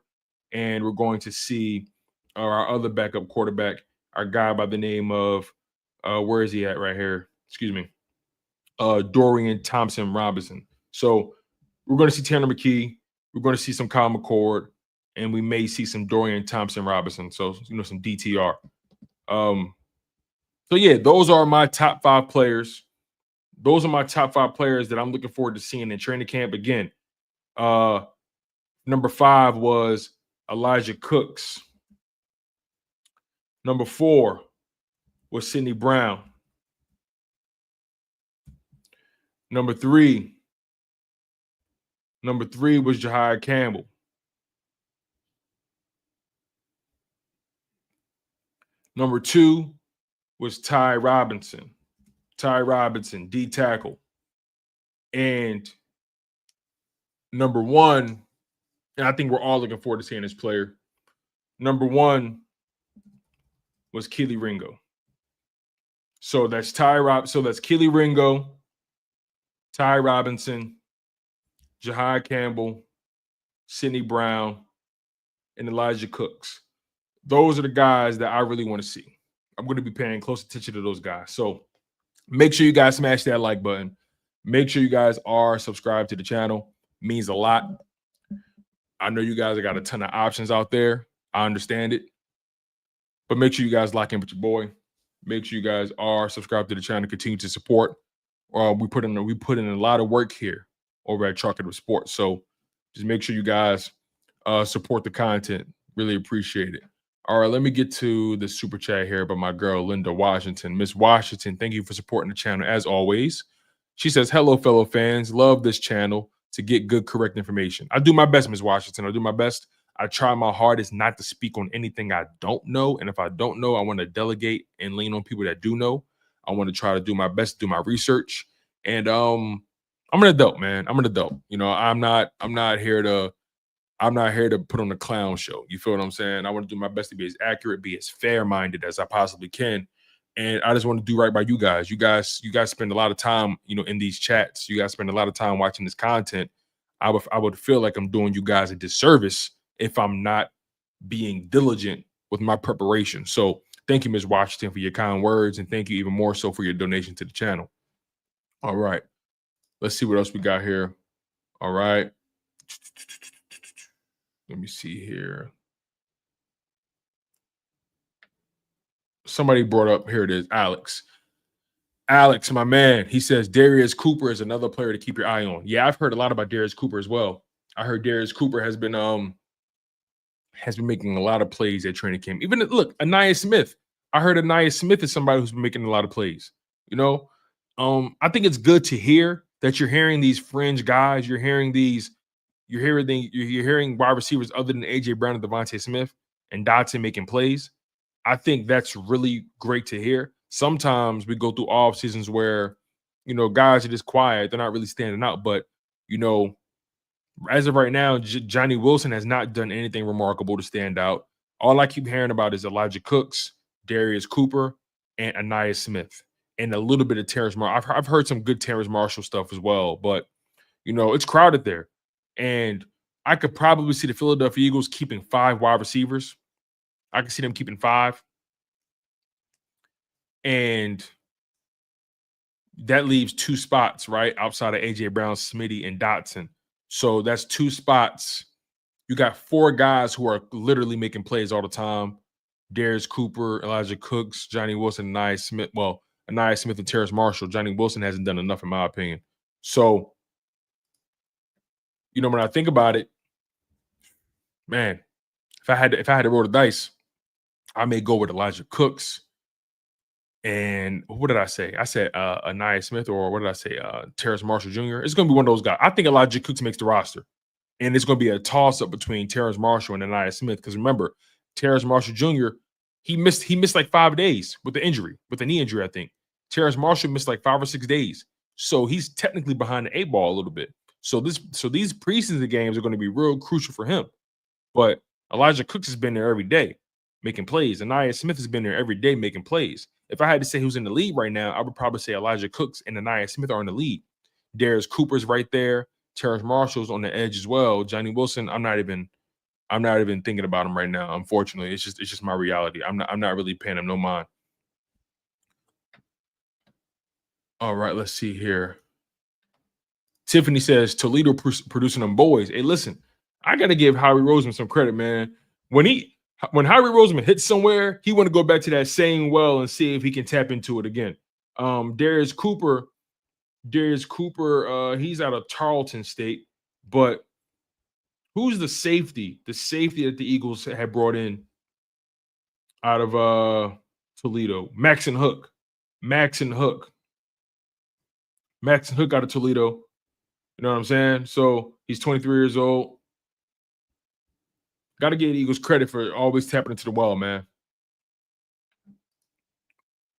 and we're going to see our other backup quarterback, our guy by the name of where is he at right here? Excuse me, Dorian Thompson-Robinson. So we're going to see Tanner McKee. We're going to see some Kyle McCord, and we may see some Dorian Thompson-Robinson. So some DTR. So yeah, those are my top 5 players. Those are my top 5 players that I'm looking forward to seeing in training camp. Again, number 5 was Elijah Cooks. Number 4 was Sidney Brown. Number 3 was Jihad Campbell. Number 2 was Ty Robinson, D tackle. And number 1, and I think we're all looking forward to seeing this player. Number 1 was Kelee Ringo. So that's Kelee Ringo, Ty Robinson, Jihad Campbell, Sidney Brown, and Elijah Cooks. Those are the guys that I really want to see. I'm going to be paying close attention to those guys. So make sure you guys smash that like button. Make sure you guys are subscribed to the channel. It means a lot. I know you guys have got a ton of options out there. I understand it. But make sure you guys lock in with your boy. Make sure you guys are subscribed to the channel. Continue to support. We put in a lot of work here over at Chalk It Up Sports. So just make sure you guys support the content. Really appreciate it. All right, let me get to the super chat here by my girl, Linda Washington. Miss Washington, thank you for supporting the channel as always. She says, hello, fellow fans. Love this channel to get good, correct information. I do my best, Miss Washington. I do my best. I try my hardest not to speak on anything I don't know. And if I don't know, I want to delegate and lean on people that do know. I want to try to do my best to do my research. And I'm an adult, man. I'm an adult. I'm not here to put on a clown show. You feel what I'm saying? I want to do my best to be as accurate, be as fair-minded as I possibly can. And I just want to do right by you guys. You guys spend a lot of time, in these chats. You guys spend a lot of time watching this content. I would feel like I'm doing you guys a disservice if I'm not being diligent with my preparation. So thank you, Ms. Washington, for your kind words. And thank you even more so for your donation to the channel. All right. Let's see what else we got here. All right. Let me see here. Somebody brought up, here it is, Alex. Alex, my man, he says Darius Cooper is another player to keep your eye on. Yeah, I've heard a lot about Darius Cooper as well. I heard Darius Cooper has been making a lot of plays at training camp. Even look, Anaya Smith. I heard Anaya Smith is somebody who's been making a lot of plays. I think it's good to hear that you're hearing these fringe guys. You're hearing wide receivers other than AJ Brown and Devontae Smith and Dotson making plays. I think that's really great to hear. Sometimes we go through off seasons where, guys are just quiet. They're not really standing out. But, as of right now, Johnny Wilson has not done anything remarkable to stand out. All I keep hearing about is Elijah Cooks, Darius Cooper, and Anaya Smith, and a little bit of Terrace Marshall. I've heard some good Terrace Marshall stuff as well, but it's crowded there. And I could probably see the Philadelphia Eagles keeping 5 wide receivers. I can see them keeping 5. And that leaves 2 spots, right? Outside of AJ Brown, Smitty, and Dotson. So that's 2 spots. You got 4 guys who are literally making plays all the time. Darius Cooper, Elijah Cooks, Johnny Wilson, Anaya Smith. Well, Anaya Smith and Terrace Marshall. Johnny Wilson hasn't done enough, in my opinion. So, when I think about it, man, if I had to roll the dice, I may go with Elijah Cooks. And what did I say? I said Anaya Smith, or what did I say? Terrace Marshall Jr. It's going to be one of those guys. I think Elijah Cooks makes the roster. And it's going to be a toss-up between Terrace Marshall and Anaya Smith. Because remember, Terrace Marshall Jr., he missed like 5 days with the injury, with a knee injury, I think. Terrace Marshall missed like 5 or 6 days. So he's technically behind the 8 ball a little bit. So these preseason games are going to be real crucial for him. But Elijah Cooks has been there every day making plays. Anaya Smith has been there every day making plays. If I had to say who's in the lead right now, I would probably say Elijah Cooks and Anaya Smith are in the lead. Darius Cooper's right there. Terrace Marshall's on the edge as well. Johnny Wilson, I'm not even thinking about him right now. Unfortunately, it's just my reality. I'm not really paying him no mind. All right, let's see here. Tiffany says Toledo producing them boys. Hey, listen, I gotta give Howie Roseman some credit, man. When Howie Roseman hits somewhere, he want to go back to that same well and see if he can tap into it again. Darius Cooper, he's out of Tarleton State, but who's the safety? The safety that the Eagles had brought in out of Toledo. Maxon Hook out of Toledo. You know what I'm saying? So he's 23 years old. Got to give the Eagles credit for always tapping into the well, man.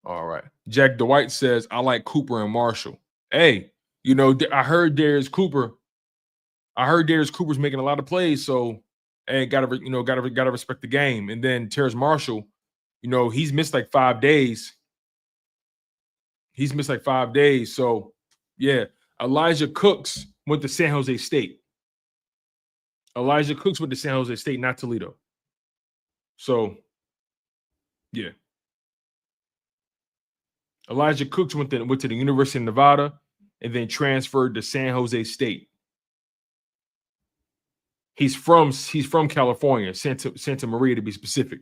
All right. Jack Dwight says, I like Cooper and Marshall. Hey, I heard Darius Cooper's making a lot of plays, so hey, gotta respect the game. And then Terrace Marshall, he's missed like 5 days. So yeah, Elijah Cooks went to San Jose State. Not Toledo. So yeah. Elijah Cooks went to the University of Nevada and then transferred to San Jose State. He's from California, Santa Maria to be specific.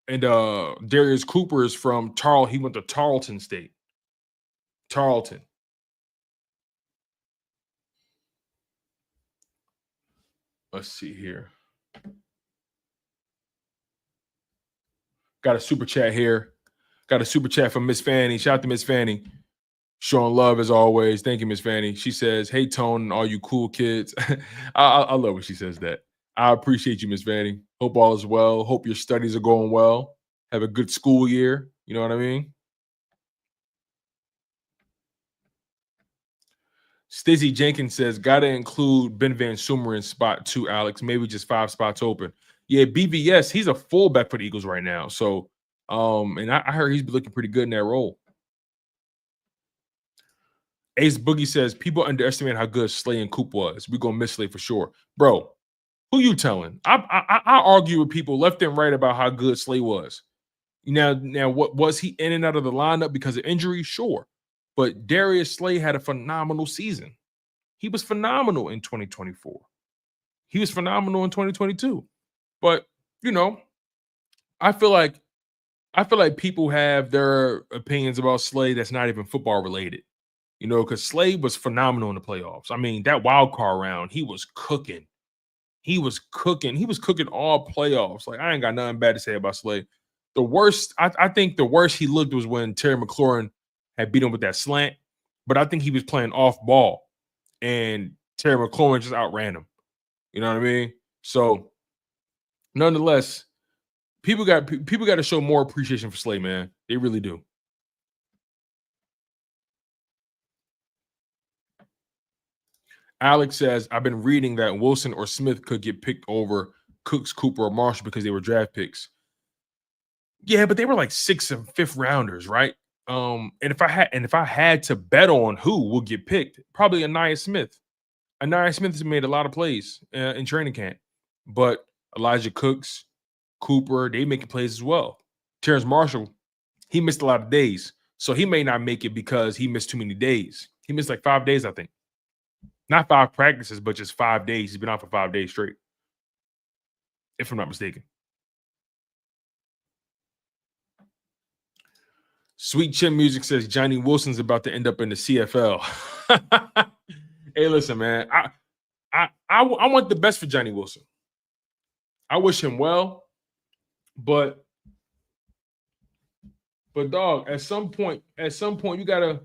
And Darius Cooper is from he went to Tarleton State. Tarleton. Let's see here. Got a super chat here. Got a super chat from Miss Fanny. Shout out to Miss Fanny. Showing love as always. Thank you, Miss Fanny. She says, hey, Tone, and all you cool kids. I love when she says that. I appreciate you, Miss Fanny. Hope all is well. Hope your studies are going well. Have a good school year. You know what I mean? Stizzy Jenkins says, gotta include Ben Van Summer in spot 2, Alex. Maybe just 5 spots open. Yeah, BVS, he's a fullback for the Eagles right now. So, and I heard he's looking pretty good in that role. Ace Boogie says, people underestimate how good Slay and Coop was. We're going to miss Slay for sure. Bro, who you telling? I argue with people left and right about how good Slay was. Now, what was he in and out of the lineup because of injury? Sure. But Darius Slay had a phenomenal season. He was phenomenal in 2024. He was phenomenal in 2022. But, I feel like people have their opinions about Slay that's not even football related. Because Slade was phenomenal in the playoffs. I mean, that wild card round, he was cooking. He was cooking all playoffs. Like, I ain't got nothing bad to say about Slade. The worst, I think the worst he looked was when Terry McLaurin had beat him with that slant. But I think he was playing off ball. And Terry McLaurin just outran him. You know what I mean? So, nonetheless, people got to show more appreciation for Slade, man. They really do. Alex says, I've been reading that Wilson or Smith could get picked over Cooks, Cooper, or Marshall because they were draft picks. Yeah, but they were like 6th and 5th rounders, right? And if I had to bet on who will get picked, probably Anaya Smith. Anaya Smith has made a lot of plays in training camp, but Elijah Cooks, Cooper, they making plays as well. Terrence Marshall, he missed a lot of days, so he may not make it because he missed too many days. He missed like 5 days, I think. Not 5 practices, but just 5 days. He's been out for 5 days straight, if I'm not mistaken. Sweet Chin Music says Johnny Wilson's about to end up in the CFL. Hey, listen, man. I want the best for Johnny Wilson. I wish him well, but dog, at some point, you gotta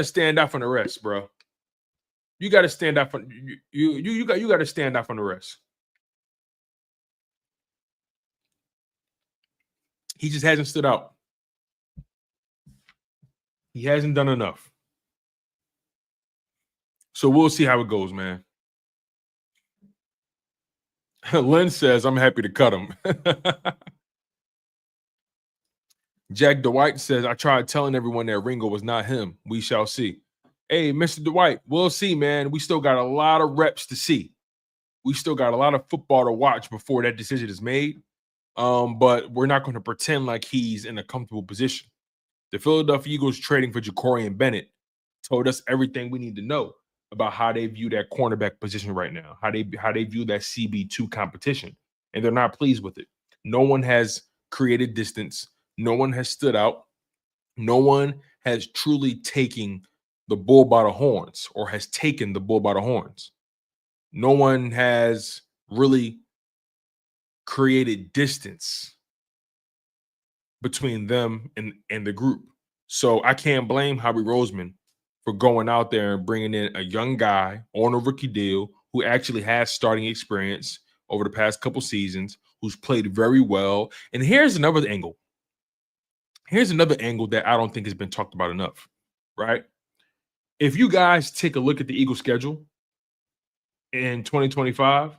stand out from the rest, bro. You gotta stand out from you gotta stand out from the rest. He just hasn't stood out. He hasn't done enough. So we'll see how it goes, man. Lynn says, I'm happy to cut him. Jack Dwight says, I tried telling everyone that Ringo was not him. We shall see. Hey, Mr. Dwight, we'll see, man. We still got a lot of reps to see. We still got a lot of football to watch before that decision is made. But we're not going to pretend like he's in a comfortable position. The Philadelphia Eagles trading for Jacorian Bennett told us everything we need to know about how they view that cornerback position right now, how they view that CB2 competition, and they're not pleased with it. No one has created distance. No one has stood out. No one has truly taken the bull by the horns or has taken the bull by the horns. No one has really created distance between them and the group. So I can't blame Howie Roseman for going out there and bringing in a young guy on a rookie deal who actually has starting experience over the past couple seasons, who's played very well. And here's another angle. Here's another angle that I don't think has been talked about enough, right? If you guys take a look at the Eagles schedule in 2025,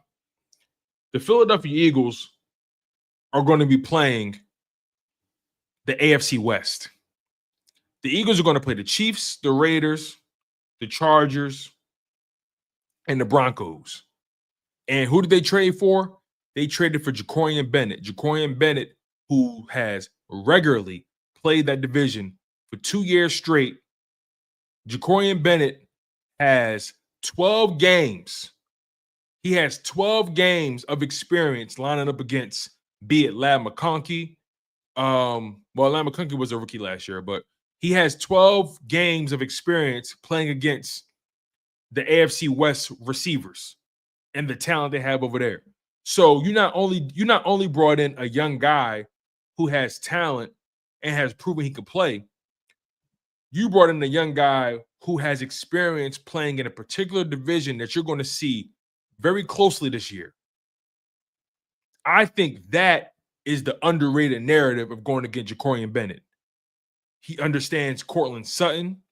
the Philadelphia Eagles are going to be playing the AFC West. The Eagles are going to play the Chiefs, the Raiders, the Chargers, and the Broncos. And who did they trade for? They traded for Jacorian Bennett. Jacorian Bennett, who has regularly played that division for 2 years straight. Jacorian Bennett has 12 games. He has 12 games of experience lining up against, be it Ladd McConkey. Ladd McConkey was a rookie last year, but he has 12 games of experience playing against the AFC West receivers and the talent they have over there. So you not only brought in a young guy who has talent and has proven he could play, you brought in a young guy who has experience playing in a particular division that you're going to see very closely this year. I think that is the underrated narrative of going against Jacorian Bennett. He understands Cortland Sutton.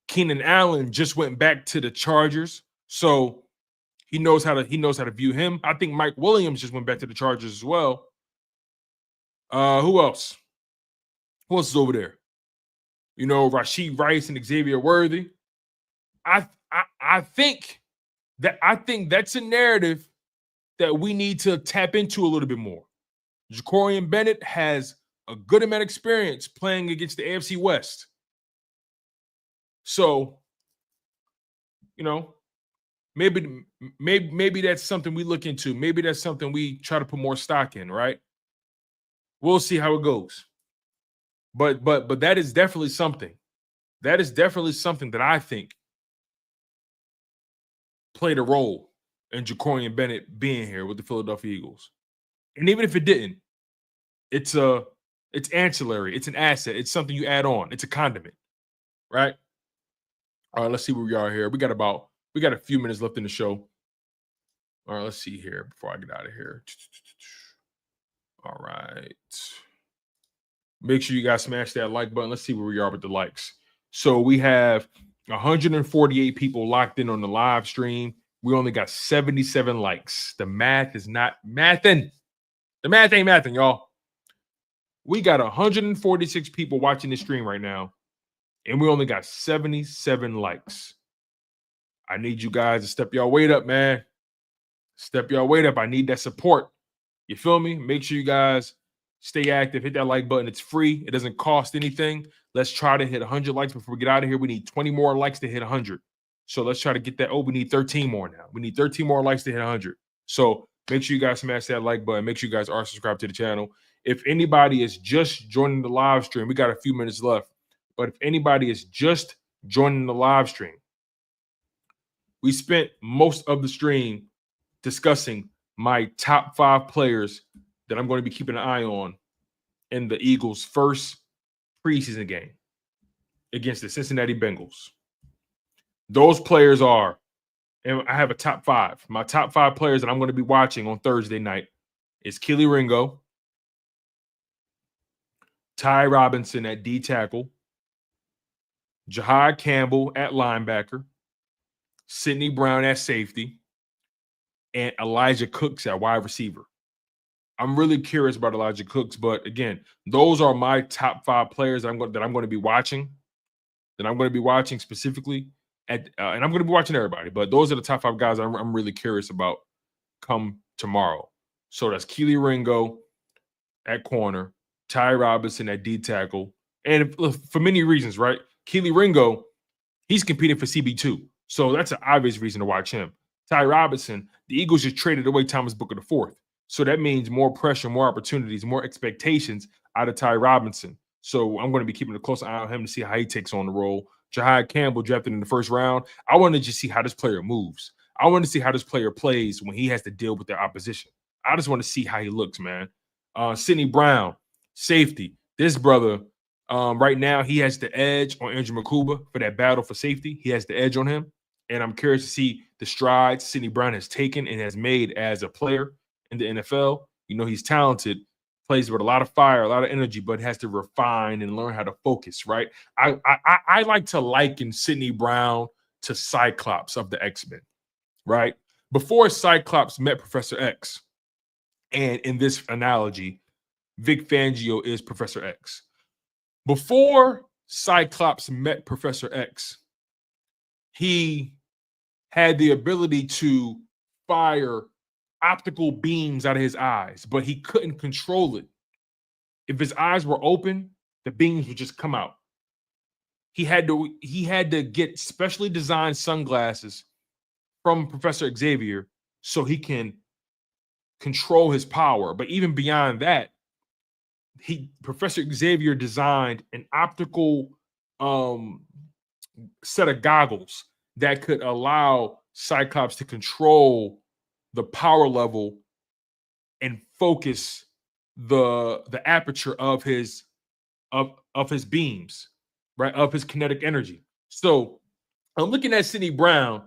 Keenan Allen just went back to the Chargers, so he knows how to view him. I think Mike Williams just went back to the Chargers as well. Who else? Who else is over there? You know, Rashid Rice and Xavier Worthy. I think that's a narrative that we need to tap into a little bit more. Jacorian Bennett has a good amount of experience playing against the AFC West. So, you know, maybe that's something we look into. Maybe that's something we try to put more stock in, right? We'll see how it goes. But that is definitely something. That is definitely something that I think played a role in Jacorian Bennett being here with the Philadelphia Eagles. And even if it didn't, it's ancillary. It's an asset. It's something you add on. It's a condiment, right? All right, let's see where we are here. We got a few minutes left in the show. All right, let's see here before I get out of here. All right. Make sure you guys smash that like button. Let's see where we are with the likes. So we have 148 people locked in on the live stream. We only got 77 likes. The math is not mathing. The math ain't mathing, y'all. We got 146 people watching this stream right now, and we only got 77 likes. I need you guys to step your weight up, man. Step your weight up. I need that support. You feel me? Make sure you guys stay active. Hit that like button. It's free. It doesn't cost anything. Let's try to hit 100 likes before we get out of here. We need 20 more likes to hit 100. So let's try to get that. Oh, we need 13 more now. We need 13 more likes to hit 100. So make sure you guys smash that like button. Make sure you guys are subscribed to the channel. If anybody is just joining the live stream, we got a few minutes left. But if anybody is just joining the live stream, we spent most of the stream discussing my top 5 players that I'm going to be keeping an eye on in the Eagles' first preseason game against the Cincinnati Bengals. Those players are, and I have a top 5. My top 5 players that I'm going to be watching on Thursday night is Kelee Ringo, Ty Robinson at D tackle, Jihad Campbell at linebacker, Sidney Brown at safety, and Elijah Cooks at wide receiver. I'm really curious about Elijah Cooks, but again, those are my top 5 players that I'm going to be watching. That I'm going to be watching specifically, and I'm going to be watching everybody. But those are the top 5 guys I'm really curious about come tomorrow. So that's Kelee Ringo at corner, Ty Robinson at D tackle, and for many reasons, right? Kelee Ringo, he's competing for CB2, so that's an obvious reason to watch him. Ty Robinson, the Eagles just traded away Thomas Booker IV. So that means more pressure, more opportunities, more expectations out of Ty Robinson. So I'm going to be keeping a close eye on him to see how he takes on the role. Jihad Campbell drafted in the first round. I want to just see how this player moves. I want to see how this player plays when he has to deal with their opposition. I just want to see how he looks, man. Sidney Brown, safety. This brother, right now, he has the edge on Andrew Makuba for that battle for safety. He has the edge on him. And I'm curious to see the strides Sidney Brown has taken and has made as a player in the NFL. You know, he's talented, plays with a lot of fire, a lot of energy, but has to refine and learn how to focus, right? I like to liken Sidney Brown to Cyclops of the X-Men, right? Before Cyclops met Professor X, and in this analogy, Vic Fangio is Professor X. Before Cyclops met Professor X, he had the ability to fire optical beams out of his eyes, but he couldn't control it. If his eyes were open, the beams would just come out. He had to get specially designed sunglasses from Professor Xavier so he can control his power. But even beyond that, Professor Xavier designed an optical set of goggles that could allow Cyclops to control the power level and focus the aperture of his beams, right? Of his kinetic energy. So I'm looking at Sidney Brown.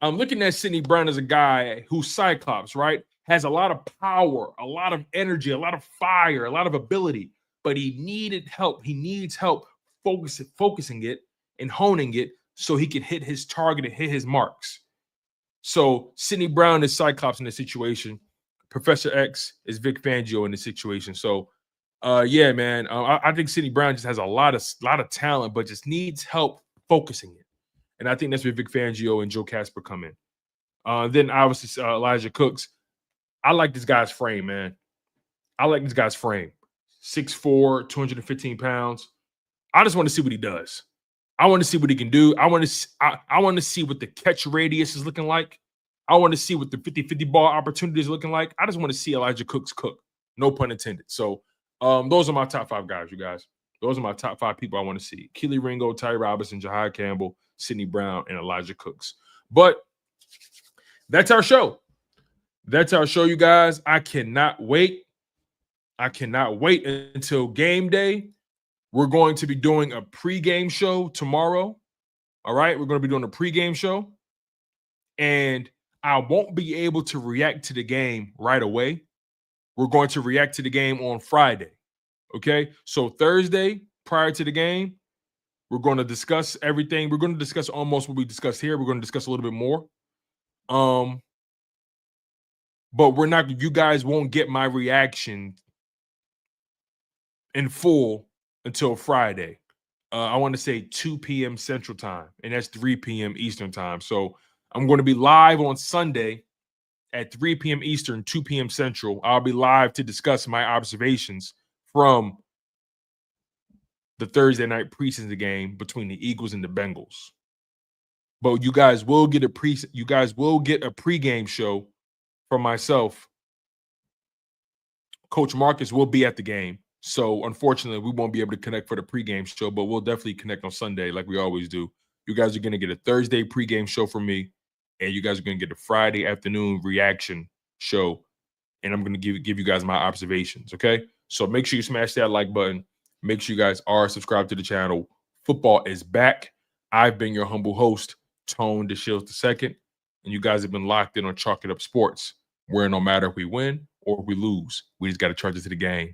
I'm looking at Sidney Brown as a guy who's Cyclops, right? Has a lot of power, a lot of energy, a lot of fire, a lot of ability, but he needed help. He needs help focusing it and honing it so he can hit his target and hit his marks. So Sidney Brown is Cyclops in this situation. Professor X is Vic Fangio in this situation. So, yeah, man, I think Sidney Brown just has a lot of talent, but just needs help focusing it. And I think that's where Vic Fangio and Joe Casper come in. Then obviously Elijah Cooks. I like this guy's frame, man. I like this guy's frame. 6'4", 215 pounds. I just want to see what he does. I want to see what he can do. I want to see what the catch radius is looking like. I want to see what the 50-50 ball opportunity is looking like. I just want to see Elijah Cooks cook. No pun intended. So those are my top 5 guys, you guys. Those are my top 5 people I want to see. Kelee Ringo, Ty Robinson, Jihad Campbell, Sidney Brown, and Elijah Cooks. But that's our show. That's our show, you guys. I cannot wait. I cannot wait until game day. We're going to be doing a pregame show tomorrow. All right? We're going to be doing a pregame show. And I won't be able to react to the game right away. We're going to react to the game on Friday. Okay? So Thursday, prior to the game, we're going to discuss everything. We're going to discuss almost what we discussed here. We're going to discuss a little bit more. but we're not. You guys won't get my reaction in full until Friday. I want to say 2 p.m. Central Time, and that's 3 p.m. Eastern Time. So I'm going to be live on Sunday at 3 p.m. Eastern, 2 p.m. Central. I'll be live to discuss my observations from the Thursday night preseason game between the Eagles and the Bengals. But you guys will get a pregame show from myself. Coach Marcus will be at the game. So unfortunately, we won't be able to connect for the pregame show, but we'll definitely connect on Sunday like we always do. You guys are going to get a Thursday pregame show from me, and you guys are going to get a Friday afternoon reaction show, and I'm going to give you guys my observations, okay? So make sure you smash that like button. Make sure you guys are subscribed to the channel. Football is back. I've been your humble host, Tone DeShields II, and you guys have been locked in on Chalk It Up Sports, where no matter if we win or if we lose, we just got to charge it to the game.